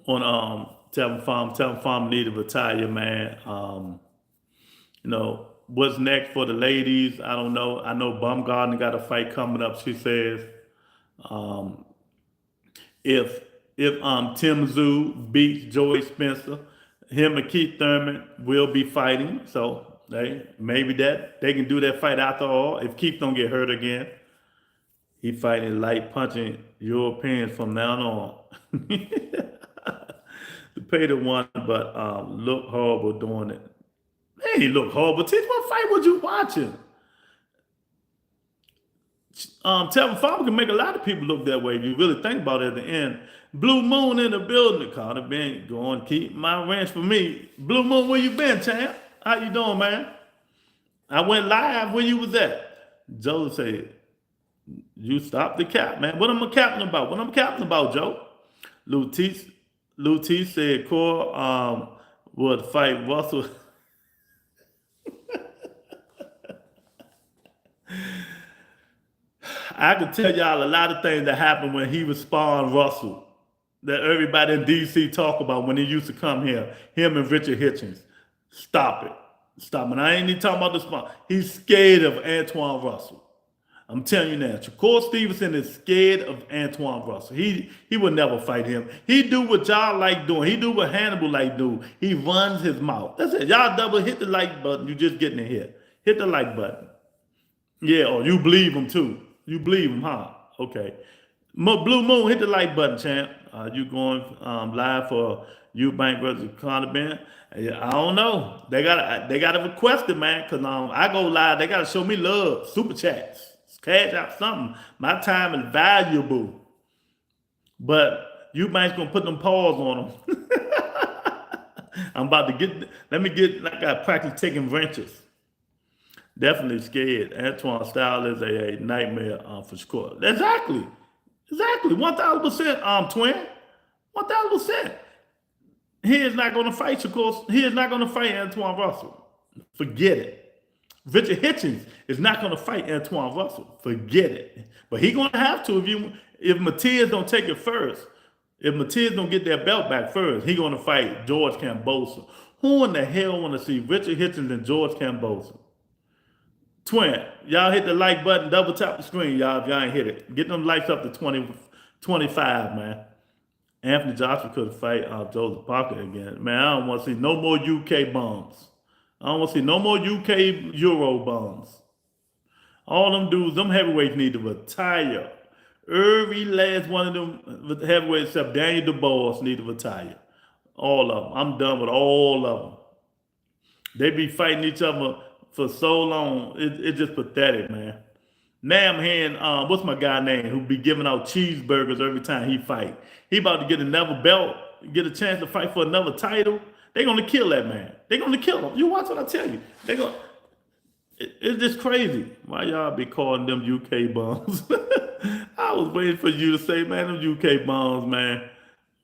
Tevin Farm. Tevin Farm need to retire, man. You know what's next for the ladies? I don't know. I know Baumgartner got a fight coming up. She says, if Tim Tszyu beats Joey Spencer, him and Keith Thurman will be fighting. So maybe they can do that fight after all. If Keith don't get hurt again, he fighting light punching Europeans from now on. The pay the one, but look horrible doing it. Hey, look horrible. Teach what fight was you watching? Tevin Farmer can make a lot of people look that way if you really think about it at the end. Blue Moon in the building. Carter been going keep my ranch for me. Blue Moon, where you been, champ? How you doing, man? I went live where you was at. Joe said, you stop the cap, man. What am I capping about? What I'm capping about, Joe? Lou T said Core would fight Russell. I can tell y'all a lot of things that happened when he was sparring Russell that everybody in DC talk about when he used to come here. Him and Richard Hitchens. Stop it. Stop it. I ain't even talking about the spar. He's scared of Antoine Russell. I'm telling you now. Shakur Stevenson is scared of Antoine Russell. He would never fight him. He do what y'all like doing. He do what Hannibal like do. He runs his mouth. That's it. Y'all double hit the like button. You just getting it here. Hit the like button. Yeah, or you believe him too. You believe him, huh? Okay. Blue Moon, hit the like button, champ. You going live for Eubank versus Conor Ben? I don't know. They gotta request it, man. Cause I go live. They gotta show me love. Super chats, cash out something. My time is valuable. But Eubank's gonna put them paws on them. I'm about to get. I got practice taking wrenches. Definitely scared. Antoine style is a nightmare for sure. Exactly. 1,000%, twin. 1,000%. He is not going to fight Shakur. He is not going to fight Antoine Russell. Forget it. Richard Hitchens is not going to fight Antoine Russell. Forget it. But he's going to have to if Matias don't take it first. If Matias don't get that belt back first, he's going to fight George Kambosos. Who in the hell want to see Richard Hitchens and George Kambosos? Twin, y'all hit the like button, double tap the screen, y'all, if y'all ain't hit it. Get them likes up to 20, 25, man. Anthony Joshua could fight Joseph Parker again. Man, I don't want to see no more UK bums. I don't want to see no more UK Euro bums. All them dudes, them heavyweights need to retire. Every last one of them heavyweights except Daniel DeBoer need to retire. All of them. I'm done with all of them. They be fighting each other for so long. It's just pathetic, man. Now I'm hearing, what's my guy name who be giving out cheeseburgers every time he fight? He about to get another belt, get a chance to fight for another title. They gonna kill that man. They gonna kill him. You watch what I tell you. They gonna. It's just crazy. Why y'all be calling them UK bums? I was waiting for you to say, man, them UK bums, man.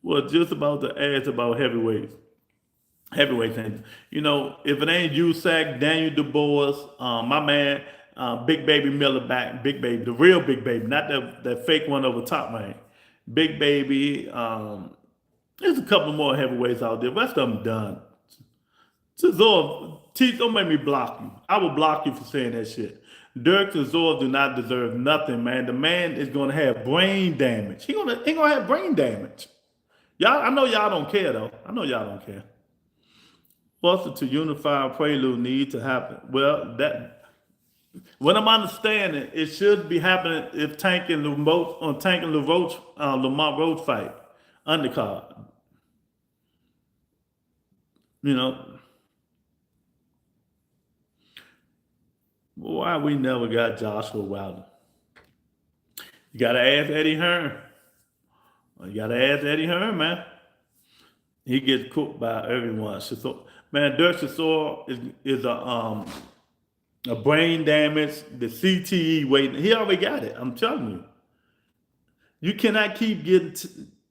Well, just about to ask about heavyweights. Heavyweight things. You know, if it ain't Usyk, Daniel Dubois, my man, Big Baby Miller back, Big Baby, the real Big Baby, not that fake one over top, man. Big Baby. There's a couple more heavyweights out there. Rest of them done. Chisora, Teeth, don't make me block you. I will block you for saying that shit. Dirk Chisora do not deserve nothing, man. The man is gonna have brain damage. He gonna have brain damage. Y'all, I know y'all don't care though. I know y'all don't care. What's to unify prelude need to happen? Well, that what I'm understanding, it should be happening if Tank and Lamont Roach fight undercard. You know, why we never got Joshua Wilder? You gotta ask Eddie Hearn. You gotta ask Eddie Hearn, man. He gets cooked by everyone. Man, Dirk Chisora is a brain damage, the CTE waiting. He already got it. I'm telling you. You cannot keep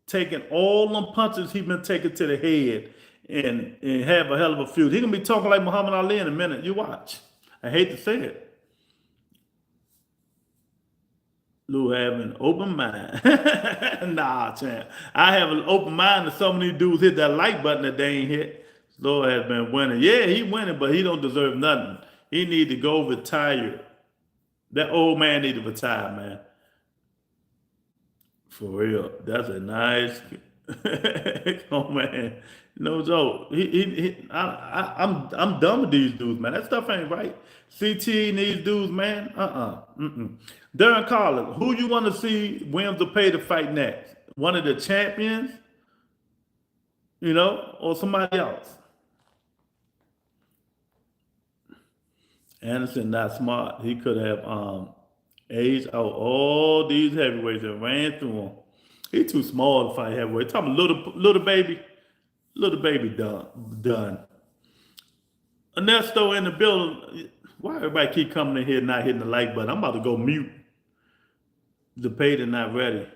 taking all them punches he's been taking to the head and have a hell of a feud. He's gonna be talking like Muhammad Ali in a minute. You watch. I hate to say it. Lou have an open mind. Nah, champ. I have an open mind that some of these dudes hit that like button that they ain't hit. Lou has been winning. Yeah, he winning, but he don't deserve nothing. He need to go retire. That old man need to retire, man. For real. That's a nice. Come on, man. No joke. I'm done with these dudes, man. That stuff ain't right. CT needs dudes, man. Darren Collins, who you want to see Williams to pay to fight next? One of the champions, you know, or somebody else? Anderson not smart. He could have aged out all these heavyweights and ran through them. He too small to fight heavyweight. Talking little baby done. Ernesto in the building. Why everybody keep coming in here not hitting the like button? I'm about to go mute. The Zepeda not ready.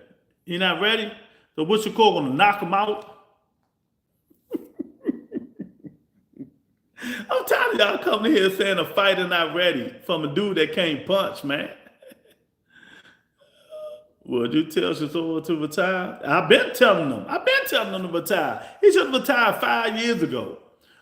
He not ready? So what's your call? Gonna knock him out? I'm tired of y'all coming here saying a fighter not ready from a dude that can't punch, man. Would you tell Chisora to retire? I've been telling them to retire. He should have retired 5 years ago.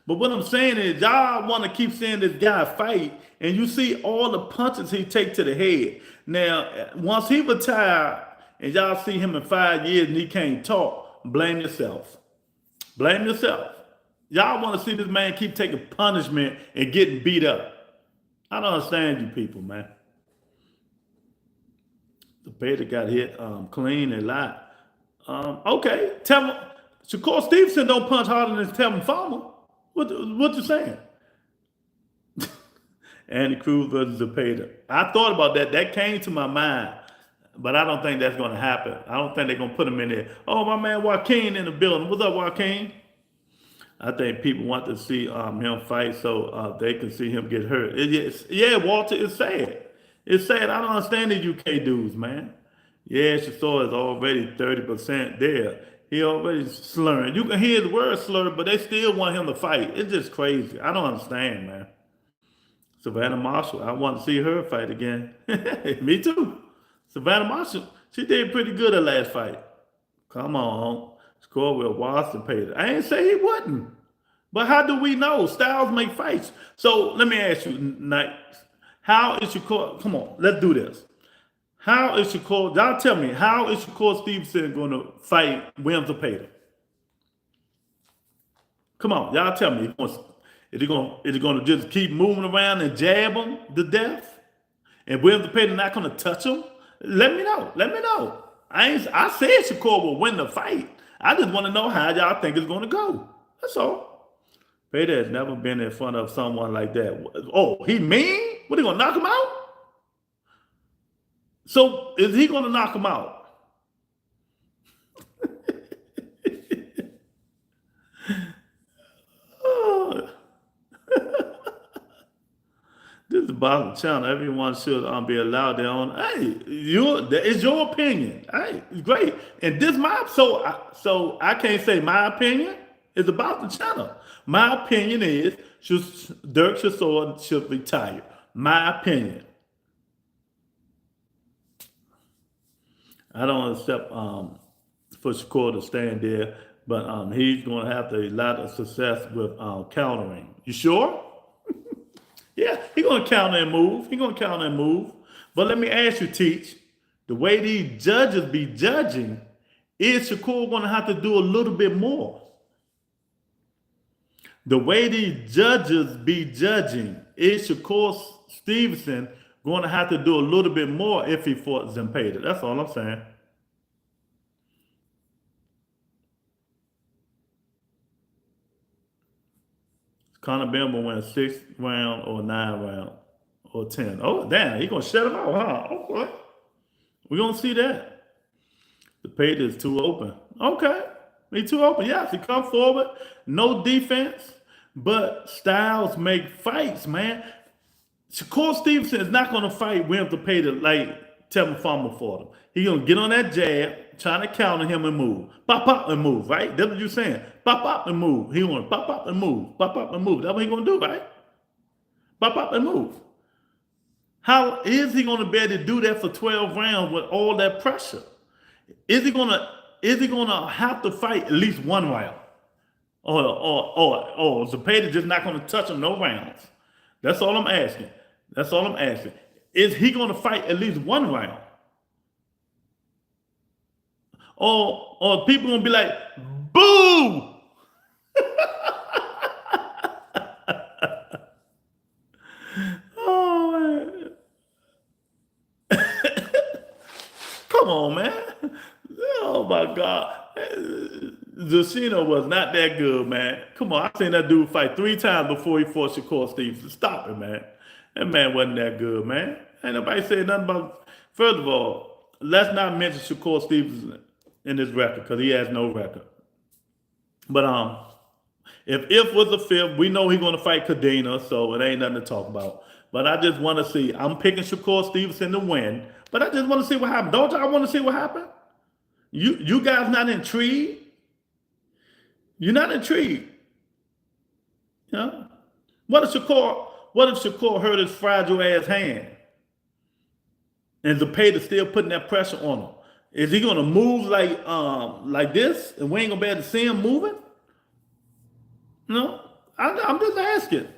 But what I'm saying is y'all want to keep seeing this guy fight, and you see all the punches he take to the head. Now, once he retired, and y'all see him in 5 years and he can't talk, blame yourself. Blame yourself. Y'all want to see this man keep taking punishment and getting beat up. I don't understand you people, man. The Zepeda got hit clean and light. Okay, Shakur Stevenson don't punch harder than Tevin Farmer. What you saying? Andy Cruz versus Zepeda. I thought about that. That came to my mind. But I don't think that's going to happen. I don't think they're going to put him in there. Oh, my man Joaquin in the building. What's up, Joaquin? I think people want to see him fight so they can see him get hurt. Yeah, Walter, it's sad. It's sad. I don't understand these UK dudes, man. Yeah, Chisora is already 30% there. He already slurring. You can hear the word slur, but they still want him to fight. It's just crazy. I don't understand, man. Savannah Marshall, I want to see her fight again. Me too. Savannah Marshall, she did pretty good her last fight. Come on. Score with Watson paid. I ain't say he wouldn't. But how do we know? Styles make fights. So let me ask you, Knight, how is Shakur? Come on, let's do this. How is Shakur? Y'all tell me, how is Shakur Stevenson going to fight Williams Zepeda? Come on, y'all tell me. Is he going to just keep moving around and jab him to death? And Williams Zepeda not going to touch him? Let me know. Let me know. I said Shakur will win the fight. I just want to know how y'all think it's going to go. That's all. Zepeda has never been in front of someone like that. Oh, he mean? What, he going to knock him out? So is he going to knock him out? Oh, this is boxing channel. Everyone should be allowed their own. Hey, it's your opinion. Hey, great. And this my so I can't say my opinion. It's about the channel. My opinion is Dirk Chisora should retire. My opinion. I don't accept for Shakur to stand there, but he's going to have a lot of success with countering. You sure? Yeah, he's going to counter and move. He's going to counter and move. But let me ask you, Teach, the way these judges be judging, is Shakur going to have to do a little bit more? The way these judges be judging, is Shakur Stevenson going to have to do a little bit more if he fought Zepeda? That's all I'm saying. Conor Ben will win 6th round or 9th round or 10. Oh, damn, he going to shut him out, huh? Okay. We're going to see that. The page is too open. Okay. He too open. Yes, he come forward. No defense. But styles make fights, man. Shakur Stevenson is not going to fight William Zepeda like Tevin Farmer fought him. He's going to get on that jab, trying to counter him and move. Pop, pop, and move, right? That's what you're saying. Pop, pop, and move. He want to pop, pop, and move. Pop, pop, and move. That's what he's going to do, right? Pop, pop, and move. How is he going to be able to do that for 12 rounds with all that pressure? Is he going to have to fight at least one round? Or Zepeda just not going to touch him no rounds? That's all I'm asking. That's all I'm asking. Is he going to fight at least one round? Or people going to be like, boo! Oh, man. Come on, man. Oh, my God. Zushino was not that good, man. Come on, I seen that dude fight 3 times before he fought Shakur Stevenson. Stop it, man. That man wasn't that good, man. Ain't nobody said nothing about. First of all, let's not mention Shakur Stevenson in his record because he has no record. But if was the 5th, we know he's going to fight Cadena, so it ain't nothing to talk about. But I just want to see. I'm picking Shakur Stevenson to win, but I just want to see what happens. Don't y'all want to see what happens? You guys not intrigued? You're not intrigued. You know? What if Shakur hurt his fragile ass hand? And Zepeda still putting that pressure on him. Is he gonna move like this and we ain't gonna be able to see him moving? No, I'm just asking.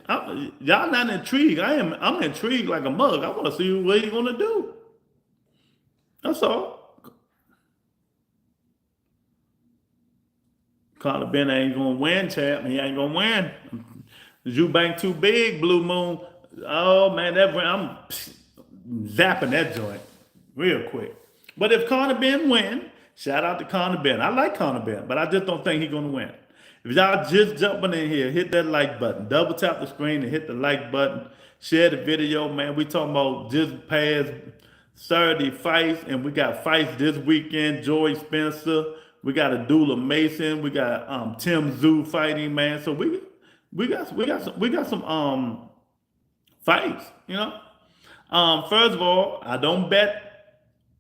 Y'all not intrigued. I'm intrigued like a mug. I want to see what he's gonna do. That's all. Conor Ben ain't gonna win, champ. He ain't gonna win. Eubank too big, Blue Moon. Oh man, I'm zapping that joint real quick. But if Conor Ben win, shout out to Conor Ben. I like Conor Ben, but I just don't think he's gonna win. If y'all just jumping in here, hit that like button. Double tap the screen and hit the like button. Share the video, man. We talking about just past Saturday fights, and we got fights this weekend. Joy Spencer. We got a Dula Mason. We got Tim Zoo fighting, man. So we got some fights, you know. First of all, I don't bet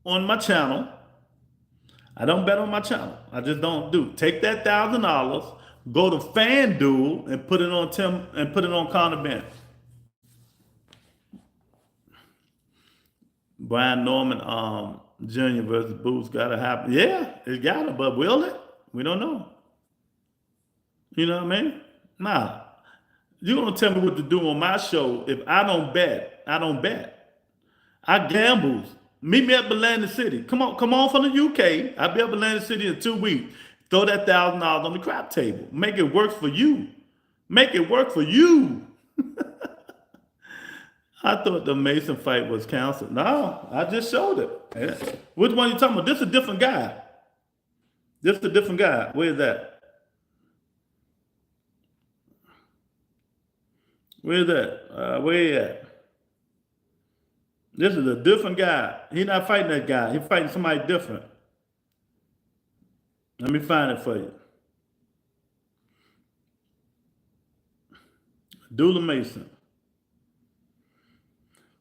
on my channel. I don't bet on my channel. I just don't do. Take that $1,000, go to FanDuel and put it on Conor Ben. Brian Norman Jr. versus Boots gotta happen. Yeah, it gotta, but will it? We don't know. You know what I mean? Nah. You're gonna tell me what to do on my show. If I don't bet, I don't bet. I gambles. Meet me at Atlantic City. Come on from the UK. I'll be up in Atlantic City in 2 weeks. Throw that $1,000 on the crap table. Make it work for you. Make it work for you. I thought the Mason fight was canceled. No, I just showed it. Which one you talking about? This is a different guy. This is a different guy. Where is that? Where is that? Where you at? This is a different guy. He not fighting that guy. He fighting somebody different. Let me find it for you. Dula Mason.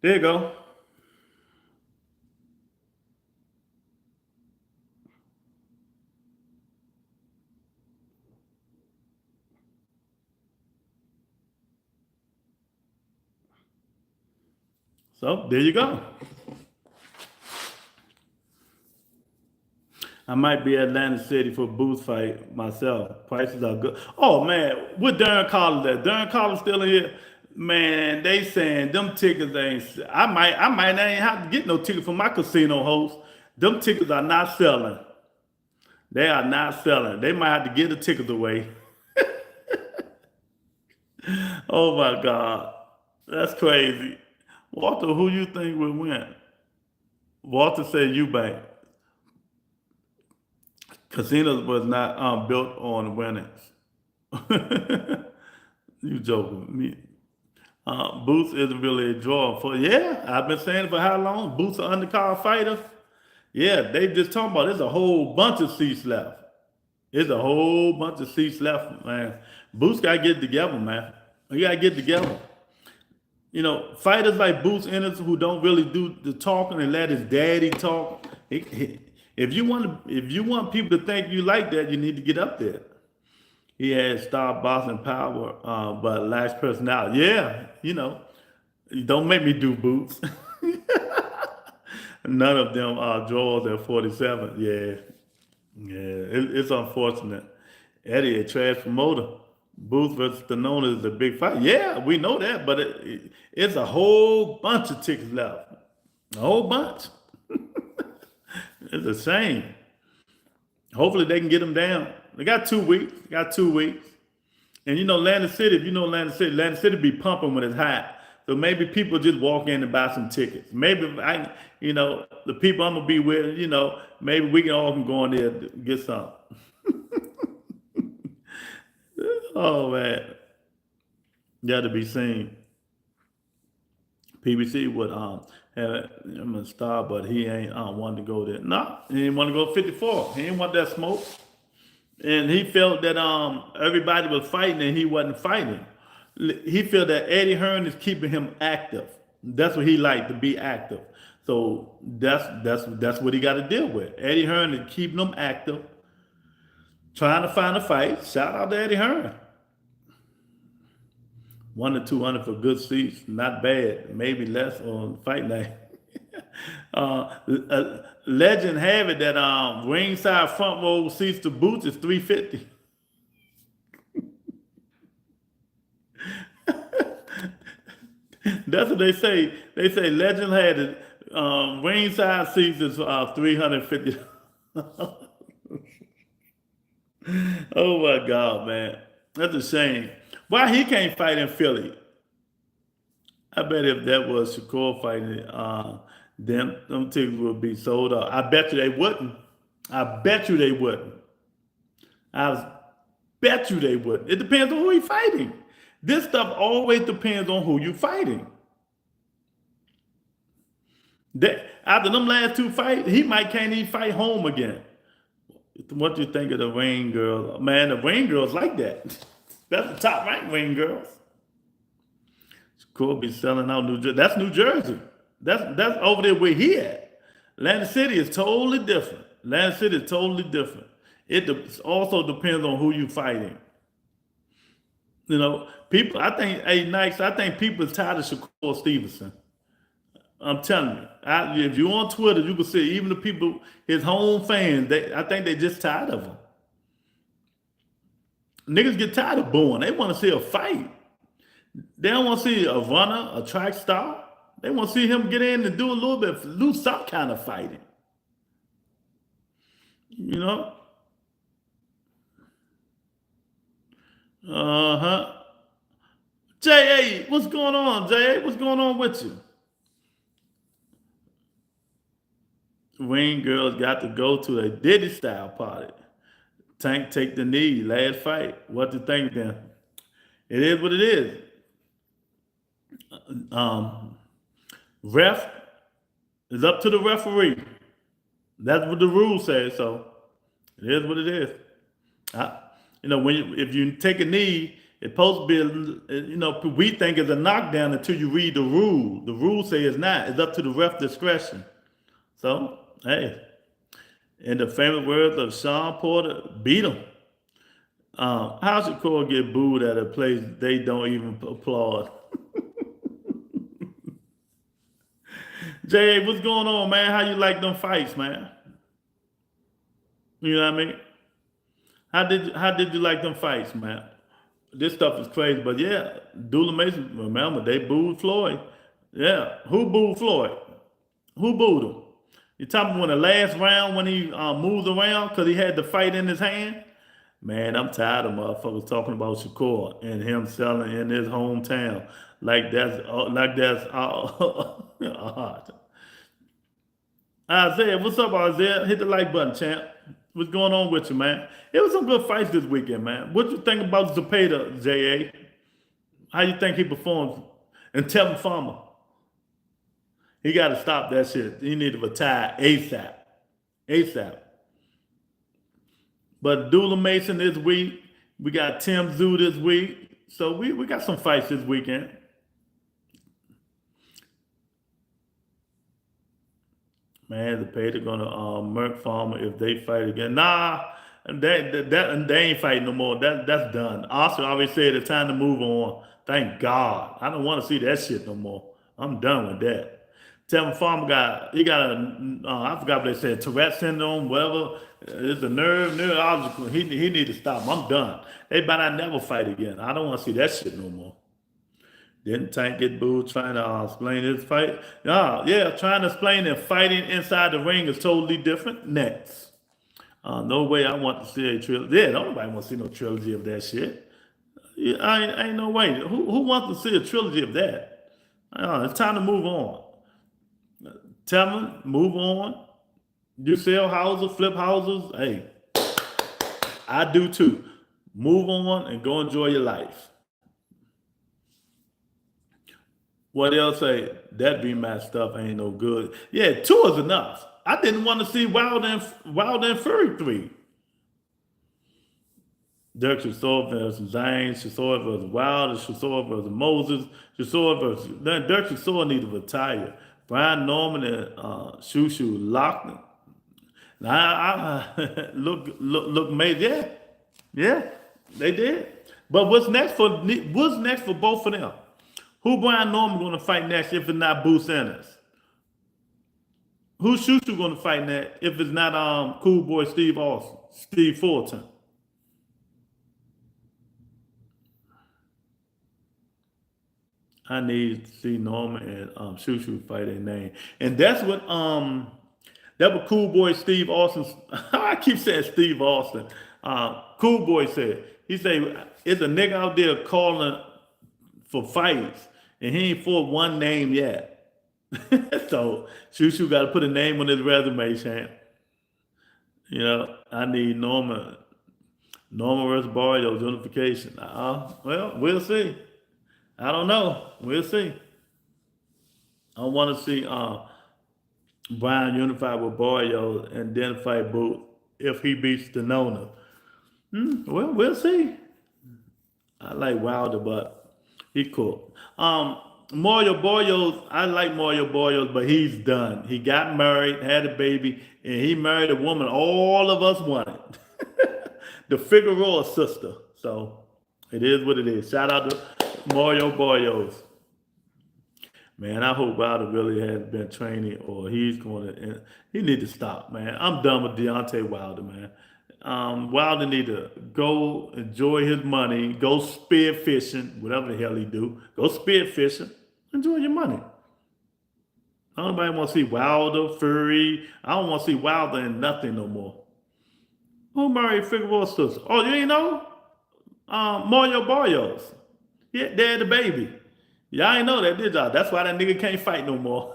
There you go. So there you go. I might be Atlantic City for a Boots fight myself. Prices are good. Oh man, what Darren Collins at? Darren Collins still in here? Man, they saying them tickets ain't. I might not even have to get no ticket from my casino host. Them tickets are not selling. They are not selling. They might have to give the tickets away. Oh my God, that's crazy. Walter, who you think will win? Walter said Eubank. Casinos was not built on winnings. You joking me? Boots isn't really a draw for. Yeah, I've been saying it for how long? Boots are undercard fighter. Yeah, they just talking about there's a whole bunch of seats left. There's a whole bunch of seats left, man. Boots gotta get together, man. You gotta get together. You know, fighters like Boots Ennis who don't really do the talking and let his daddy talk. If you want people to think you like that, you need to get up there. He has star boxing power, but lacks personality. Yeah, you know, don't make me do Boots. None of them are draws at 47. Yeah, it's unfortunate. Eddie, a trash promoter. Boots versus Stallone is a big fight. Yeah, we know that, but it's a whole bunch of tickets left. A whole bunch. It's a shame. Hopefully they can get them down. They got 2 weeks. Got 2 weeks. And you know, Atlantic City, if you know Atlantic City be pumping when it's hot. So maybe people just walk in and buy some tickets. Maybe the people I'm gonna be with, maybe we can all can go in there and get some. Oh man, got to be seen. PBC would have him a star, but he ain't want to go there. No, he didn't want to go 54. He didn't want that smoke, and he felt that everybody was fighting and he wasn't fighting. He felt that Eddie Hearn is keeping him active. That's what he liked, to be active. So that's what he got to deal with. Eddie Hearn is keeping him active, trying to find a fight. Shout out to Eddie Hearn. 100 to 200 for good seats, not bad. Maybe less on fight night. Legend have it that ringside front row seats to Boots is $350. That's what they say. They say legend had it. Ringside seats is $350. Oh my God, man, that's a shame. Why he can't fight in Philly? I bet if that was Shakur fighting, them tickets would be sold out. I bet you they wouldn't. I bet you they wouldn't. I bet you they wouldn't. It depends on who he's fighting. This stuff always depends on who you're fighting. After them last 2 fights, he can't even fight home again. What do you think of the Ring Girls? Man, the Ring Girls like that. That's the top ranked Ring Girls. Could be selling out New Jersey. That's New Jersey. That's over there where he at. Atlantic City is totally different. Atlantic City is totally different. It also depends on who you fighting. People. I think people are tired of Shakur Stevenson. I'm telling you. If you're on Twitter, you can see even the people, his home fans. I think they just tired of him. Niggas get tired of booing. They want to see a fight. They don't want to see a runner, a track star. They want to see him get in and do some kind of fighting. J.A., what's going on, J.A.? What's going on with you? Ring Girls got to go to a Diddy style party. Tank take the knee, last fight. What to think then? It is what it is. Ref It's up to the referee. That's what the rule says. So it is what it is. I, if you take a knee, it's supposed to be, we think it's a knockdown until you read the rule. The rule say it's not. It's up to the ref discretion. So, hey, in the famous words of Sean Porter, beat him. How should Cole get booed at a place they don't even applaud? Jay, what's going on, man? How you like them fights, man? You know what I mean? How did you like them fights, man? This stuff is crazy, but yeah, Dula Mason, remember, they booed Floyd. Yeah. Who booed Floyd? Who booed him? You talking about when the last round when he moved around because he had the fight in his hand? Man, I'm tired of motherfuckers talking about Shakur and him selling in his hometown like that's odd. Isaiah, what's up, Isaiah? Hit the like button, champ. What's going on with you, man? It was some good fights this weekend, man. What you think about Zepeda, J.A.? How you think he performs? And Tevin Farmer, he got to stop that shit. He need to retire ASAP. ASAP. But Dula Mason this week. We got Tim Zoo this week. So we got some fights this weekend. Man, the Patriots gonna murk Farmer if they fight again. Nah, they ain't fighting no more. That's done. Oscar always said it's time to move on. Thank God. I don't want to see that shit no more. I'm done with that. Tevin Farmer got I forgot what they said, Tourette syndrome, whatever. It's a neurological. He need to stop. I'm done. They better not never fight again. I don't want to see that shit no more. Didn't Tank get booed trying to explain his fight? Yeah, trying to explain that fighting inside the ring is totally different. Next. No way I want to see a trilogy. Yeah, nobody wants to see no trilogy of that shit. Yeah, ain't no way. Who wants to see a trilogy of that? It's time to move on. Tell them, move on. You sell houses, flip houses. Hey, I do too. Move on and go enjoy your life. What else say? That rematch stuff ain't no good. Yeah, 2 is enough. I didn't want to see Wilder and Fury 3. Dirk Chisora versus Zane, Chisora versus Wilder, Chisora versus Moses, Chisora versus Dirk Chisora need to retire. Brian Norman and Shushu Lochner. Now look made, yeah, they did. But what's next for both of them? Who Brian Norman going to fight next if it's not Boo Sanders? Who's Shushu going to fight next if it's not Cool Boy Steve Fulton? I need to see Norman and Shushu fight their name, and that's what Cool Boy Steve Austin. I keep saying Steve Austin. Cool Boy said he said it's a nigga out there calling for fights, and he ain't fought one name yet. So Shushu got to put a name on his resume, champ. I need Norman versus Barrios unification. Well, we'll see. I don't know. We'll see. I want to see Brian unified with Barrios and then fight Booth if he beats Denona. Well, we'll see. I like Wilder, but he cool. Mario Barrios, I like Mario Barrios, but he's done. He got married, had a baby, and he married a woman all of us wanted. The Figueroa sister. So it is what it is. Shout out to Mario Barrios. Man, I hope Wilder really has been training or he's going to, he need to stop, man. I'm done with Deontay Wilder, man. Wilder need to go enjoy his money, go spear fishing, whatever the hell he do. Go spear fishing, enjoy your money. I don't want to see Wilder, Fury. I don't want to see Wilder in nothing no more. Who married Figueroa's sister? Oh, you ain't know? Mario Barrios. Yeah, they had the baby. Y'all ain't know that, did y'all? That's why that nigga can't fight no more.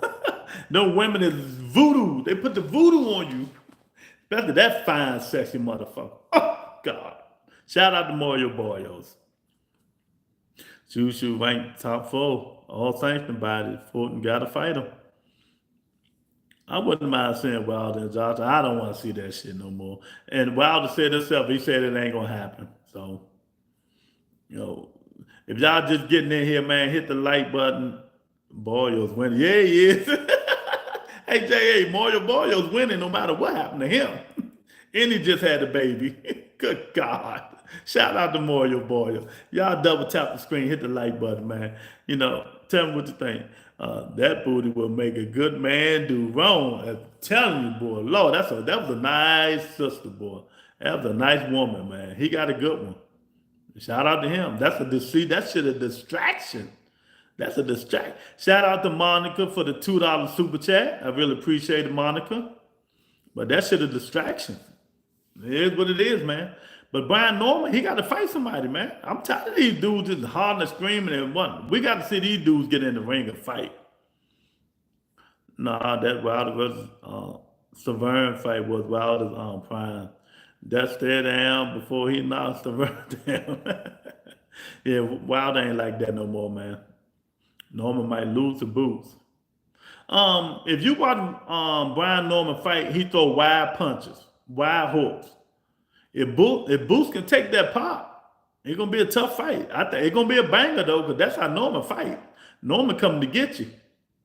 Them women is voodoo. They put the voodoo on you. Especially that fine, sexy motherfucker. Oh, God. Shout out to Mario Barrios. Shushu ranked top 4. All sanctioned bodies. Fulton got to fight him. I wouldn't mind seeing Wilder and Johnson. I don't want to see that shit no more. And Wilder said himself, he said it ain't gonna happen. So, you know, if y'all just getting in here, man, hit the like button. Boyle's winning. Yeah, he is. Hey, J.A., Mario Boyle's winning no matter what happened to him. And he just had a baby. Good God. Shout out to Mario Boyle. Y'all double tap the screen, hit the like button, man. You know, tell me what you think. That booty will make a good man do wrong. I'm telling you, boy. Lord, that was a nice sister, boy. That was a nice woman, man. He got a good one. Shout out to him. That's a deceit. That shit a distraction. That's a distraction. Shout out to Monica for the $2 super chat. I really appreciate it, Monica. But that shit a distraction. It is what it is, man. But Brian Norman, he got to fight somebody, man. I'm tired of these dudes just hollering and screaming and one. We got to see these dudes get in the ring and fight. Nah, that Wilder versus Severn fight was Wilder's prime. That stare down before he knocks Severn down. Yeah, Wilder ain't like that no more, man. Norman might lose the boots. If you watch Brian Norman fight, he throw wide punches, wide hooks. If Boots can take that pop, it's gonna be a tough fight. I think it's gonna be a banger though, because that's how Norman fight. Norman coming to get you,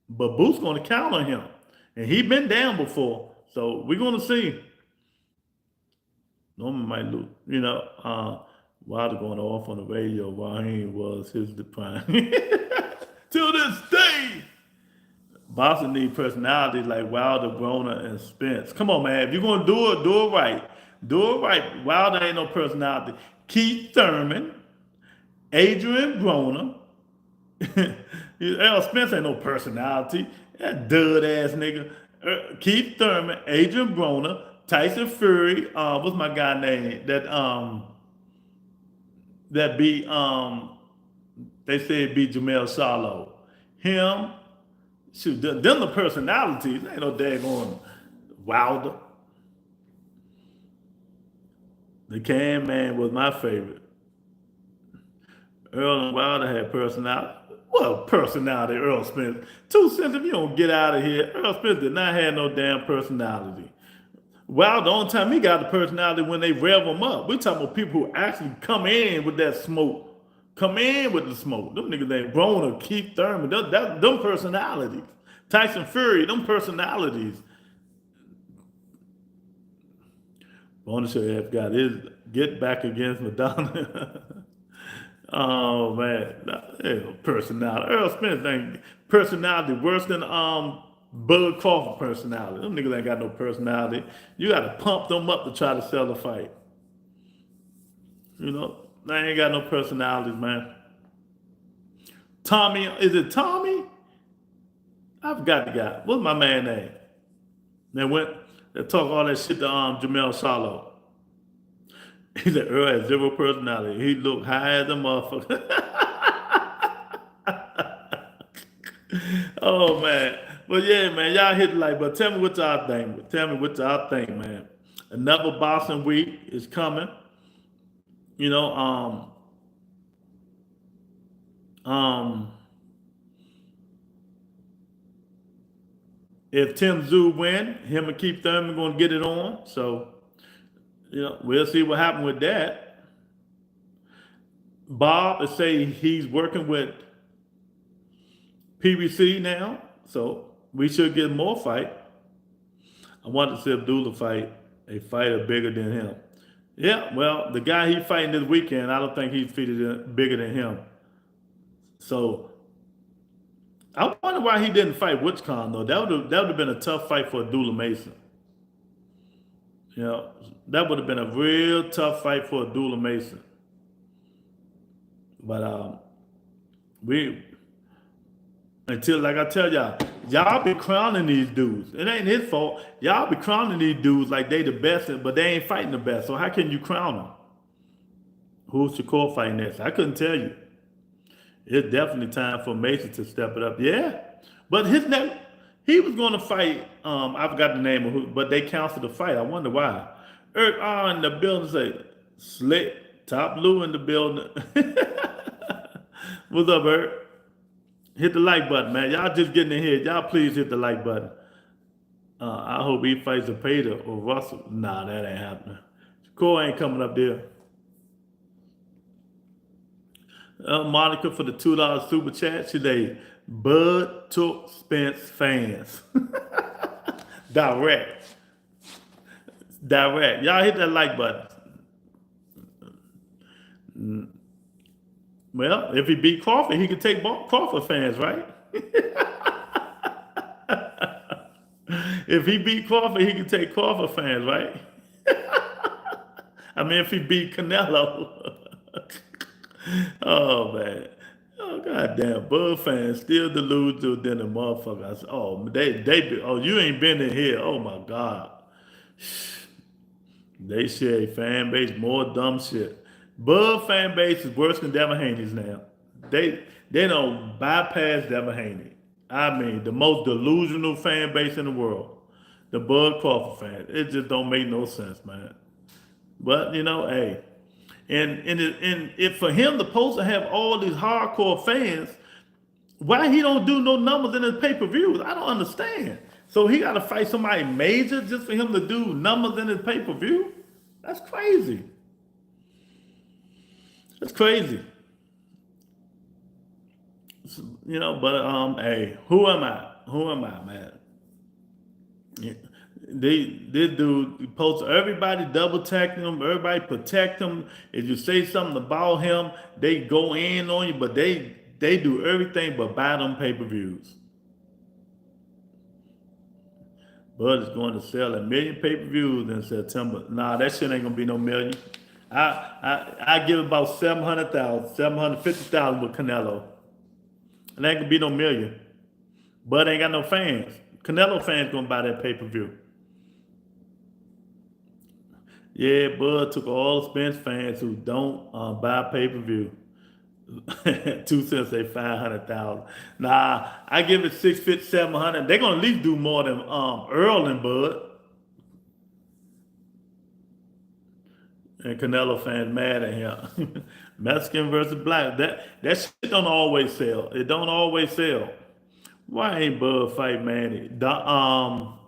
but Boots gonna count on him, and he been down before, so we're gonna see. Norman might lose, you know. Wilder going off on the radio while he was his prime. Till this day. Boston need personalities like Wilder, Broner, and Spence. Come on, man. If you're going to do it right. Do it right. Wilder ain't no personality. Keith Thurman, Adrian Broner. Earl Spence ain't no personality. That dud-ass nigga. Keith Thurman, Adrian Broner, Tyson Fury. What's my guy name? That beat, they said beat Jamel Charlo. Him. Shoot, them the personalities. Ain't no daggone Wilder. The Can Man was my favorite. Earl and Wilder had personality. What personality, Earl Spence? 2 cents if you don't get out of here. Earl Spence did not have no damn personality. Wilder, the only time he got the personality when they rev him up. We talking about people who actually come in with that smoke. Come in with the smoke. Them niggas named Broner, Keith Thurman, them personalities. Tyson Fury, them personalities. Broner should have got his get back against Madonna. Oh man, personality. Earl Spence ain't personality worse than Bud Crawford personality. Them niggas ain't got no personality. You got to pump them up to try to sell a fight. You know. They ain't got no personalities, man. Tommy, is it Tommy? I forgot the guy. What's my man name? They talk all that shit to Jamel Charlo. He said Earl has 0 personality. He looked high as a motherfucker. Oh man. But yeah, man, y'all hit the like, but tell me what y'all think. Tell me what y'all think, man. Another boxing week is coming. You know, if Tim Tszyu win, him and Keith Thurman going to get it on. So, you know, we'll see what happens with that. Bob is saying he's working with PBC now, so we should get more fight. I want to see Abdullah fight a fighter bigger than him. Yeah, well, the guy he fighting this weekend, I don't think he's bigger than him. So I wonder why he didn't fight WitchCon though. That would have been a tough fight for Abdullah Mason. You know, that would have been a real tough fight for Abdullah Mason. But until, like I tell y'all be crowning these dudes. It ain't his fault. Y'all be crowning these dudes like they the best, but they ain't fighting the best. So how can you crown them? Who's Shakur fighting next? I couldn't tell you. It's definitely time for Mason to step it up. Yeah. But he was going to fight, I forgot the name of who, but they canceled the fight. I wonder why. Eric R in the building say, Slick, Top Blue in the building. What's up, Eric? Hit the like button, man. Y'all just getting in here. Y'all please hit the like button. I hope he fights a Pater or Russell. Nah, that ain't happening. Shakur ain't coming up there. Monica for the $2 super chat today. Bud took Spence fans. Direct. Direct. Y'all hit that like button. Well, if he beat Crawford, he could take Crawford fans, right? If he beat Crawford, he could take Crawford fans, right? I mean, if he beat Canelo. Oh, man. Oh, goddamn. Bud fans still delusional than the motherfuckers. Oh, oh, you ain't been in here. Oh, my God. They share a fan base, more dumb shit. Bud fan base is worse than Devin Haney's now. They don't bypass Devin Haney. I mean, the most delusional fan base in the world. The Bud Crawford fan. It just don't make no sense, man. But, you know, hey. And if for him supposed to have all these hardcore fans, why he don't do no numbers in his pay-per-views? I don't understand. So he got to fight somebody major just for him to do numbers in his pay-per-view? That's crazy. That's crazy. You know, but hey, who am I? Who am I, man? Yeah. This dude posts everybody double tag him, everybody protect him. If you say something about him, they go in on you, but they do everything but buy them pay-per-views. Bud is going to sell 1 million pay-per-views in September. Nah, that shit ain't gonna be no million. I give about 700,000, 750,000 with Canelo. And that ain't gonna be no million. Bud ain't got no fans. Canelo fans gonna buy that pay-per-view. Yeah, Bud took all the Spence fans who don't buy pay-per-view. 2 cents say 500,000. Nah, I give it 650, 700. They're gonna at least do more than Earl and Bud. And Canelo fans mad at him. Mexican versus black. That shit don't always sell. It don't always sell. Why ain't Bud fight Manny? Bob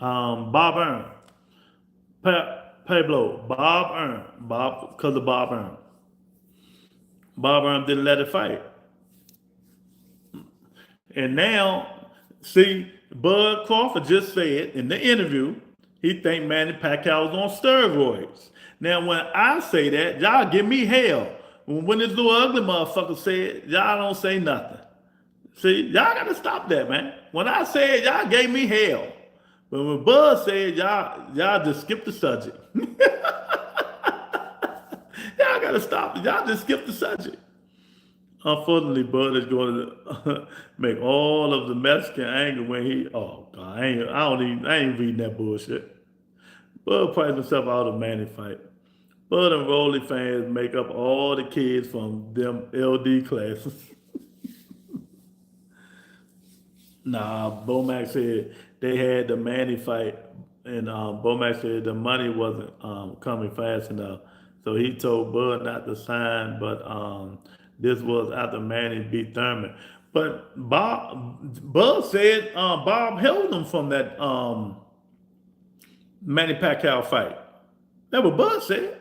Earn. Pablo. Bob Earn. Because of Bob Earn. Bob Earn didn't let it fight. And now, see, Bud Crawford just said in the interview, he think Manny Pacquiao was on steroids. Now, when I say that, y'all give me hell. When this little ugly motherfucker said, y'all don't say nothing. See, y'all gotta stop that, man. When I said, y'all gave me hell. But when Bud said, y'all just skip the subject. Y'all gotta stop it. Y'all just skip the subject. Unfortunately, Bud is going to make all of the Mexican anger when he. Oh God, I ain't reading that bullshit. Bud priced himself out of Manny fight. Bud and Rolly fans make up all the kids from them LD classes. Nah, Bomac said they had the Manny fight, and Bomac said the money wasn't coming fast enough. So he told Bud not to sign, but this was after Manny beat Thurman. But Bud said Bob held him from that Manny Pacquiao fight. That's what Bud said.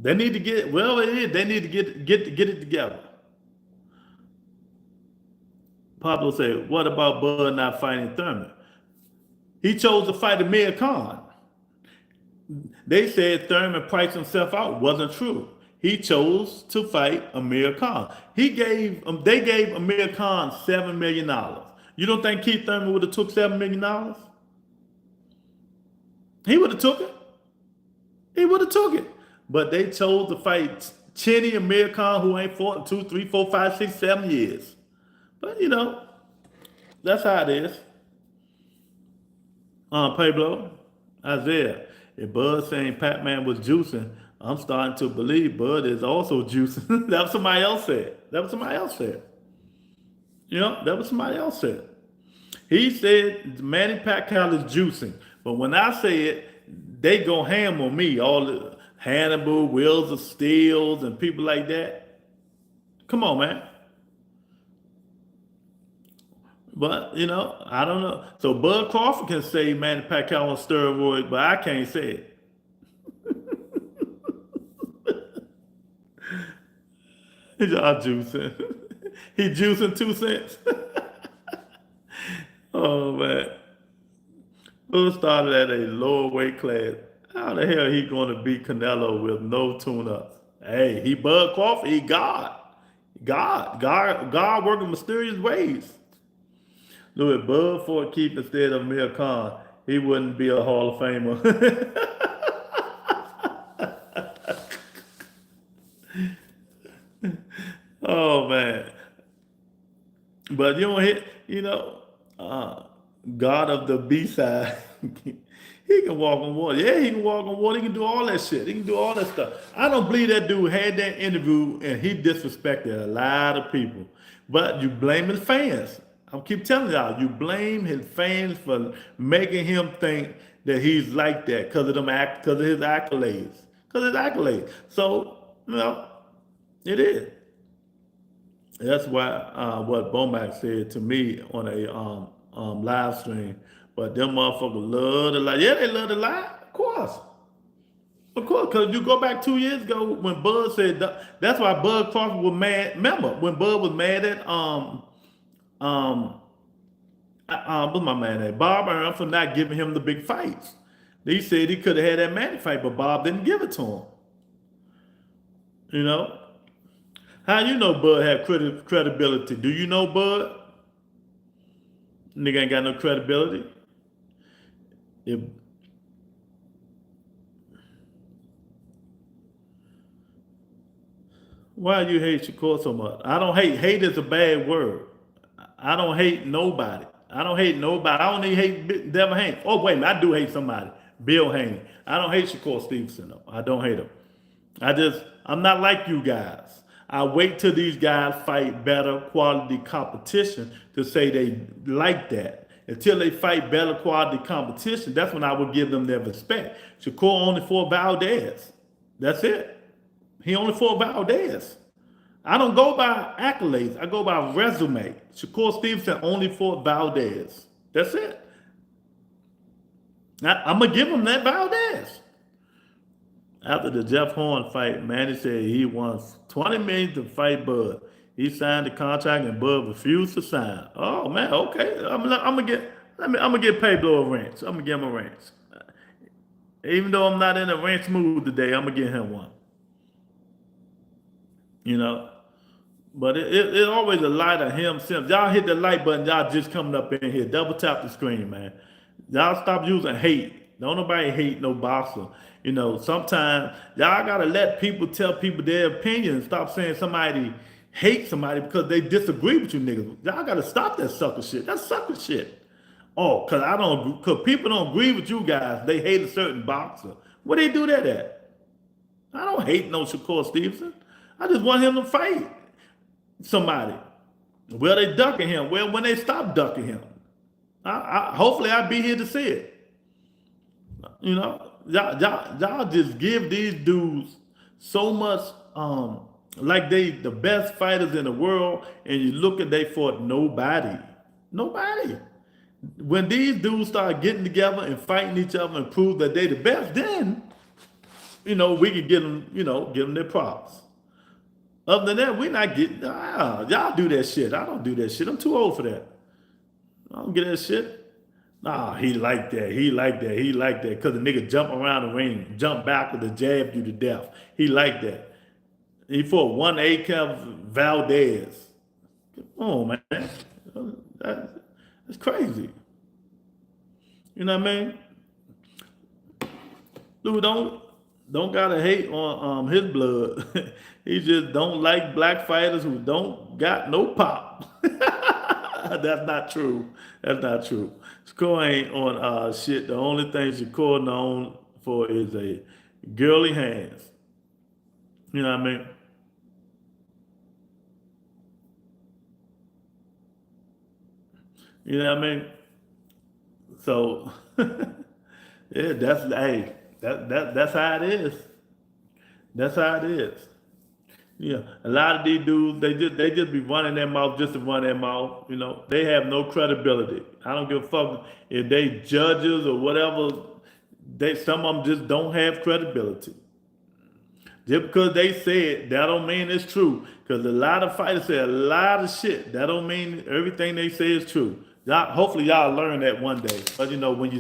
They need to get, well, it is. They need to get it together. Pablo said, what about Bud not fighting Thurman? He chose to fight Amir Khan. They said Thurman priced himself out. Wasn't true. He chose to fight Amir Khan. They gave Amir Khan $7 million. You don't think Keith Thurman would have took $7 million? He would have took it. He would have took it. But they chose to fight Chinny Amir Khan, who ain't fought in 2, 3, 4, 5, 6, 7 years. But you know, that's how it is. Pablo, Isaiah, if Bud saying Pac-Man was juicing, I'm starting to believe Bud is also juicing. That was somebody else said. You know, that was somebody else said. He said Manny Pacquiao is juicing. But when I say it, they go ham on me. All the Hannibal, Wheels of Steels, and people like that. Come on, man. But I don't know. So Bud Crawford can say Manny Pacquiao on steroids, but I can't say it. Y'all juicing. He juicing 2 cents. Oh man. Who started at a lower weight class? How the hell he gonna beat Canelo with no tune-ups? Hey, he Bud Crawford, he God. God working mysterious ways. Look, if Bud Ford keep instead of Amir Khan, he wouldn't be a Hall of Famer. Oh man. But you don't hit, uh, God of the B side. He can walk on water. Yeah, he can walk on water. He can do all that shit. He can do all that stuff. I don't believe that dude had that interview and he disrespected a lot of people. But you blame his fans. I keep telling y'all, you blame his fans for making him think that he's like that because of because of his accolades. Because of his accolades. So, it is. That's why what Bomac said to me on a live stream. But them motherfuckers love to lie. Yeah, they love to lie. Of course. Of course. Because you go back 2 years ago when Bud said that's why Bud Crawford was mad. Remember when Bud was mad at um what's my man name? Bob Arum for not giving him the big fights. He said he could have had that Manny fight, but Bob didn't give it to him. You know? How you know Bud had credibility? Do you know Bud? Nigga ain't got no credibility. If, why you hate Shakur so much? I don't hate. Hate is a bad word. I don't hate nobody. I don't hate nobody. I don't even hate Devin Haney. Oh, wait a minute. I do hate somebody. Bill Haney. I don't hate Shakur Stevenson, though. I don't hate him. I'm not like you guys. I wait till these guys fight better quality competition to say they like that. Until they fight better quality competition, that's when I would give them their respect. Shakur only fought Valdez. That's it. He only fought Valdez. I don't go by accolades. I go by resume. Shakur Stevenson only fought Valdez. That's it. I'm going to give him that Valdez. After the Jeff Horn fight, Manny said he wants $20 million to fight Bud. He signed the contract and Bud refused to sign. Oh man, okay. I'm gonna get Pablo a ranch. I'm gonna give him a ranch. Even though I'm not in a ranch mood today, I'm gonna get him one. You know. But it always a light of him. Since y'all hit the like button, y'all just coming up in here. Double tap the screen, man. Y'all stop using hate. Don't nobody hate no boxer. Sometimes y'all gotta let people tell people their opinion. Stop saying somebody hate somebody because they disagree with you niggas. Y'all gotta stop that sucker shit. That's sucker shit. Oh, cause people don't agree with you guys. They hate a certain boxer. Where they do that at? I don't hate no Shakur Stevenson. I just want him to fight somebody. Well, they ducking him. Well, when they stop ducking him, hopefully I'll be here to see it. Y'all just give these dudes so much like they the best fighters in the world, and you look at they fought nobody. Nobody. When these dudes start getting together and fighting each other and prove that they the best, then we can give them their props. Other than that, we're not getting. Y'all do that shit. I don't do that shit. I'm too old for that. I don't get that shit. Nah, he like that. He like that. He like that. Because the nigga jump around the ring, jump backwards and jab you to death. He like that. He fought one A-Kev Valdez. Oh man, that's crazy. You know what I mean? Dude, don't gotta hate on his blood. He just don't like black fighters who don't got no pop. That's not true. That's not true. Shakur ain't on shit. The only thing Shakur known for is a girly hands. You know what I mean? You know what I mean? So yeah, that's how it is. That's how it is. Yeah, a lot of these dudes, they just be running their mouth just to run their mouth. You know, they have no credibility. I don't give a fuck if they judges or whatever. They some of them just don't have credibility. Just because they say it, that don't mean it's true. Because a lot of fighters say a lot of shit. That don't mean everything they say is true. Y'all, hopefully y'all learn that one day. But you know, when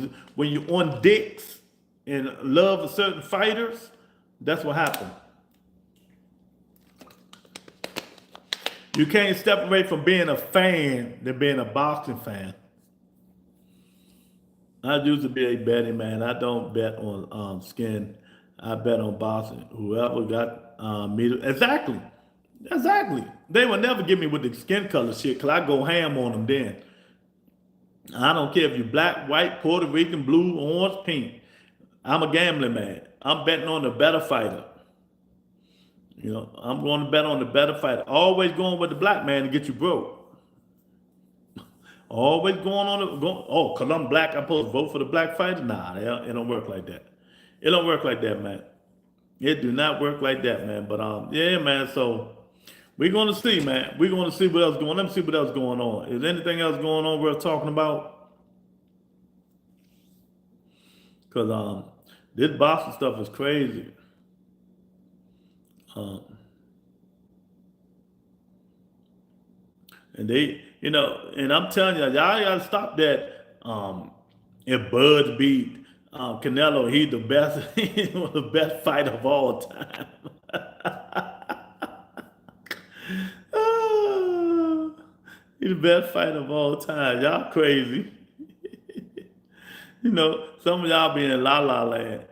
you on dicks and love of certain fighters, that's what happened. You can't separate from being a fan than being a boxing fan. I used to be a betting man. I don't bet on skin. I bet on boxing. Whoever got me exactly, exactly. They will never get me with the skin color shit because I go ham on them then. I don't care if you're black, white, Puerto Rican, blue, orange, pink. I'm a gambling man. I'm betting on the better fighter. You know, I'm going to bet on the better fighter. Always going with the black man to get you broke. Always going on the oh, cause I'm black, I'm supposed to vote for the black fighter? Nah, it don't work like that. It don't work like that, man. It do not work like that, man. But yeah, man. So we're gonna see, man. We're gonna see what else going. Let me see what else going on. Is anything else going on worth talking about? Cause this boxing stuff is crazy. Um, and they, you know, and I'm telling y'all gotta stop that. If Bud beat Canelo, he's the best, he's one of the best fighter of all time. Ah, he's the best fighter of all time. Y'all crazy. You know, some of y'all be in la la land.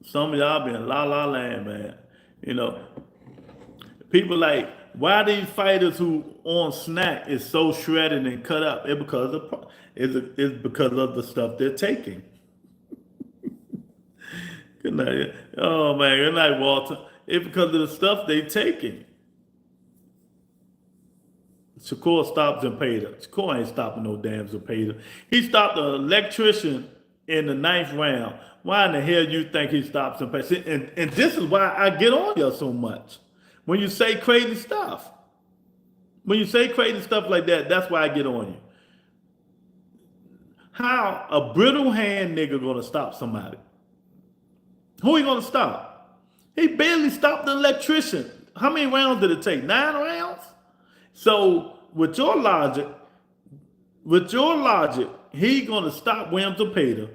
Some of y'all be in la la land, man. You know, people like, why these fighters who on snack is so shredded and cut up? It's because of the stuff they're taking. Good night. Oh man, good night, Walter. It's because of the stuff they taking. Shakur stopped Zepeda. Shakur ain't stopping no damn Zepeda. He stopped the electrician in the ninth round. Why in the hell you think he stopped Zepeda? And this is why I get on you so much. When you say crazy stuff. When you say crazy stuff like that, that's why I get on you. How a brittle hand nigga gonna stop somebody? Who he gonna stop? He barely stopped the electrician. How many rounds did it take? 9 rounds? So with your logic, he gonna stop Williams Zepeda,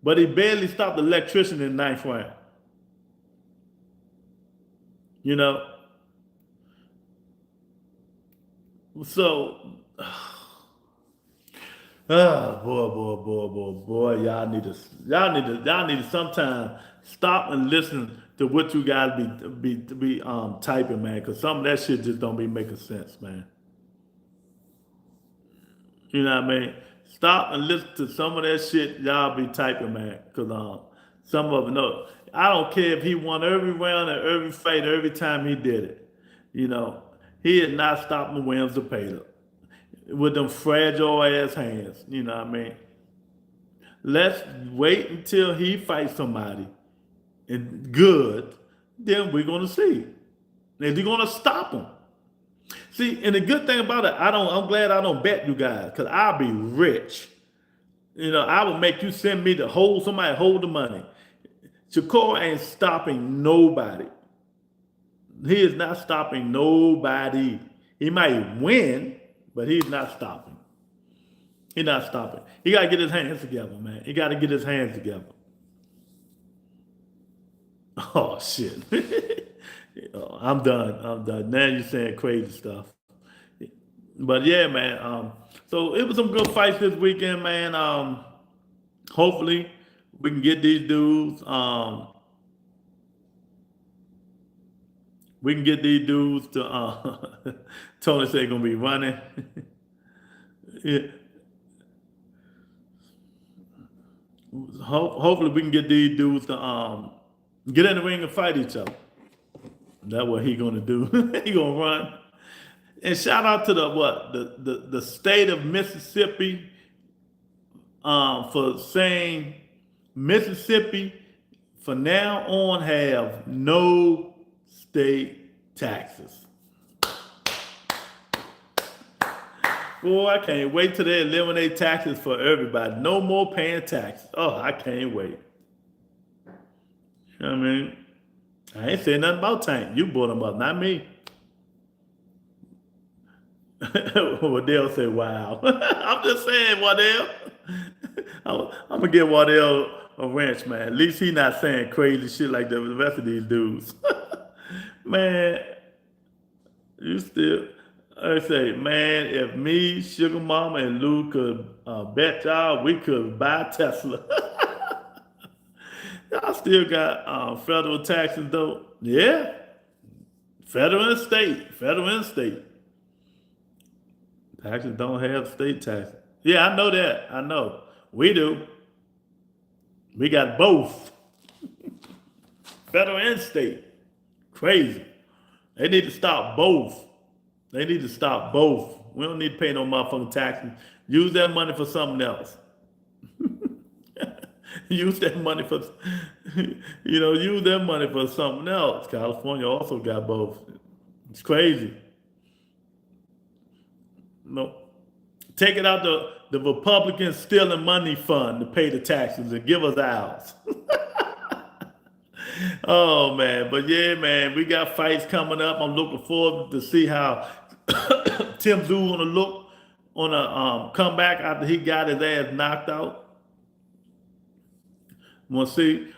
but he barely stopped the electrician in the ninth round. You know? So boy, y'all need to sometime stop and listen to what you guys be typing, man, because some of that shit just don't be making sense, man. You know what I mean? Stop and listen to some of that shit y'all be typing, man, because some of it, no, I don't care if he won every round and every fight every time he did it. You know, he is not stopping Williams Zepeda with them fragile ass hands. You know what I mean? Let's wait until he fights somebody and good, then we're gonna see. If you're gonna stop him. See, and the good thing about it, I'm glad I don't bet you guys, because I'll be rich. You know, I will make you send me to somebody hold the money. Shakur ain't stopping nobody. He is not stopping nobody. He might win, but he's not stopping. He's not stopping. He got to get his hands together, man. He got to get his hands together. Oh, shit. Oh, I'm done. Now you're saying crazy stuff. But yeah, man. So it was some good fights this weekend, man. Hopefully we can get these dudes. We can get these dudes to. Tony said gonna be running. Yeah. Hopefully we can get these dudes to get in the ring and fight each other. That's what he gonna do. He gonna run. And shout out to the state of Mississippi for saying Mississippi from now on have no state taxes. Boy, I can't wait till they eliminate taxes for everybody. No more paying taxes. Oh, I can't wait. You know what I mean? I ain't saying nothing about Tank. You brought him up, not me. Waddell said, wow. I'm just saying, Waddell. I'm going to give Waddell a wrench, man. At least he not saying crazy shit like the rest of these dudes. Man, you still... I say, man, if me, Sugar Mama, and Lou could bet y'all, we could buy Tesla. Y'all still got federal taxes, though. Yeah. Federal and state. Federal and state. Taxes don't have state taxes. Yeah, I know that. I know. We do. We got both. Federal and state. Crazy. They need to stop both. They need to stop both. We don't need to pay no motherfucking taxes. Use that money for something else. Use that money for, use that money for something else. California also got both. It's crazy. No. Take it out the Republican stealing money fund to pay the taxes and give us ours. Oh, man. But yeah, man, we got fights coming up. I'm looking forward to see how Tim Tszyu gonna look on a comeback after he got his ass knocked out. We'll see.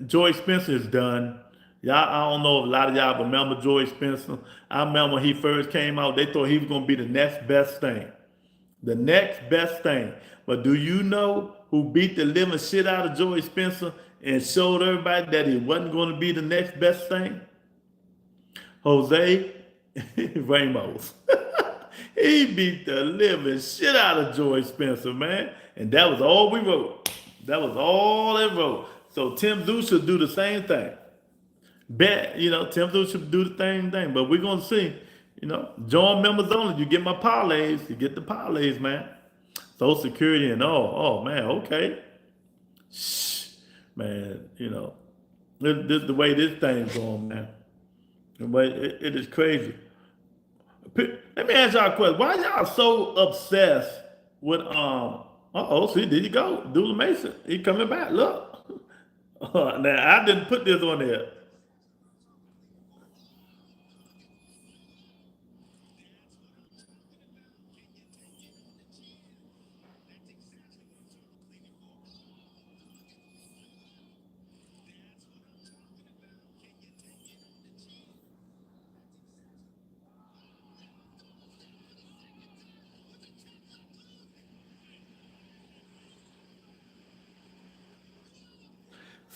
Joy Spencer is done. Y'all, I don't know if a lot of y'all remember Joy Spencer. I remember when he first came out, they thought he was gonna be the next best thing. The next best thing. But do you know who beat the living shit out of Joy Spencer and showed everybody that he wasn't going to be the next best thing? Jose Ramos. He beat the living shit out of Joy Spencer, man. And that was all we wrote. That was all they wrote. So Tim Tszyu should do the same thing. Bet, Tim Tszyu should do the same thing. But we're going to see. Join members only. You get my parlays. You get the parlays, man. Social Security and oh man, okay. Shh, man, this the way this thing's going, man. But it is crazy. Let me ask y'all a question. Why y'all so obsessed with see, there you go. Dula Mason. He coming back. Look. Now I didn't put this on there.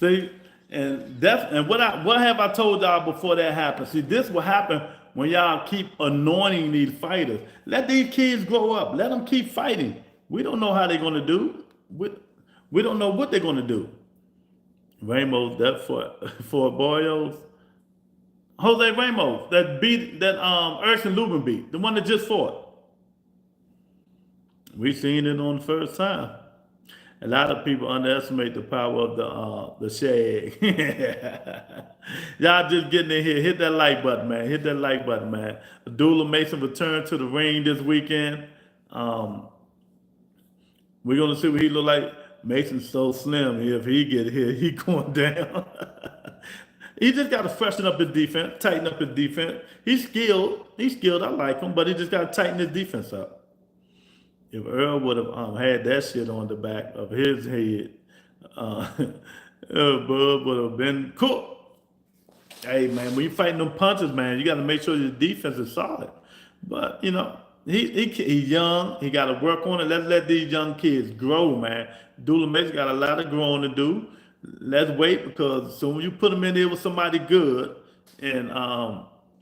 See, and what have I told y'all before that happened? See, this will happen when y'all keep anointing these fighters. Let these kids grow up. Let them keep fighting. We don't know how they're gonna do. We don't know what they're gonna do. Ramos, that for Boyos. Jose Ramos, that Erson Lubin beat, the one that just fought. We seen it on the first time. A lot of people underestimate the power of the shag. Y'all just getting in here. Hit that like button, man. Hit that like button, man. Dula Mason returned to the ring this weekend. We're going to see what he look like. Mason's so slim. If he get here, he going down. He just got to freshen up his defense, tighten up his defense. He's skilled. I like him, but he just got to tighten his defense up. If Earl would have had that shit on the back of his head, Bud would have been cooked. Hey, man, when you fighting them punches, man, you got to make sure your defense is solid. But, he's young. He got to work on it. Let's let these young kids grow, man. Dula Mason got a lot of growing to do. Let's wait, because as soon as you put him in there with somebody good and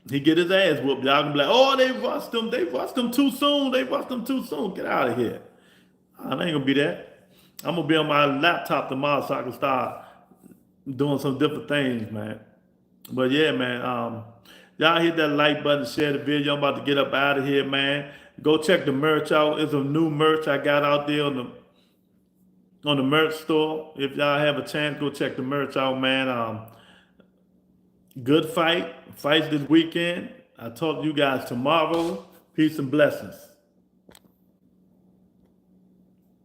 he get his ass whooped, y'all gonna be like, oh, they rushed him too soon. Get out of here. I ain't gonna be that. I'm gonna be on my laptop tomorrow so I can start doing some different things, man. But yeah, man, y'all hit that like button, share the video. I'm about to get up out of here, man. Go check the merch out. It's a new merch I got out there on on the merch store. If y'all have a chance, go check the merch out, man. Good fights this weekend. I'll talk to you guys tomorrow. Peace and blessings.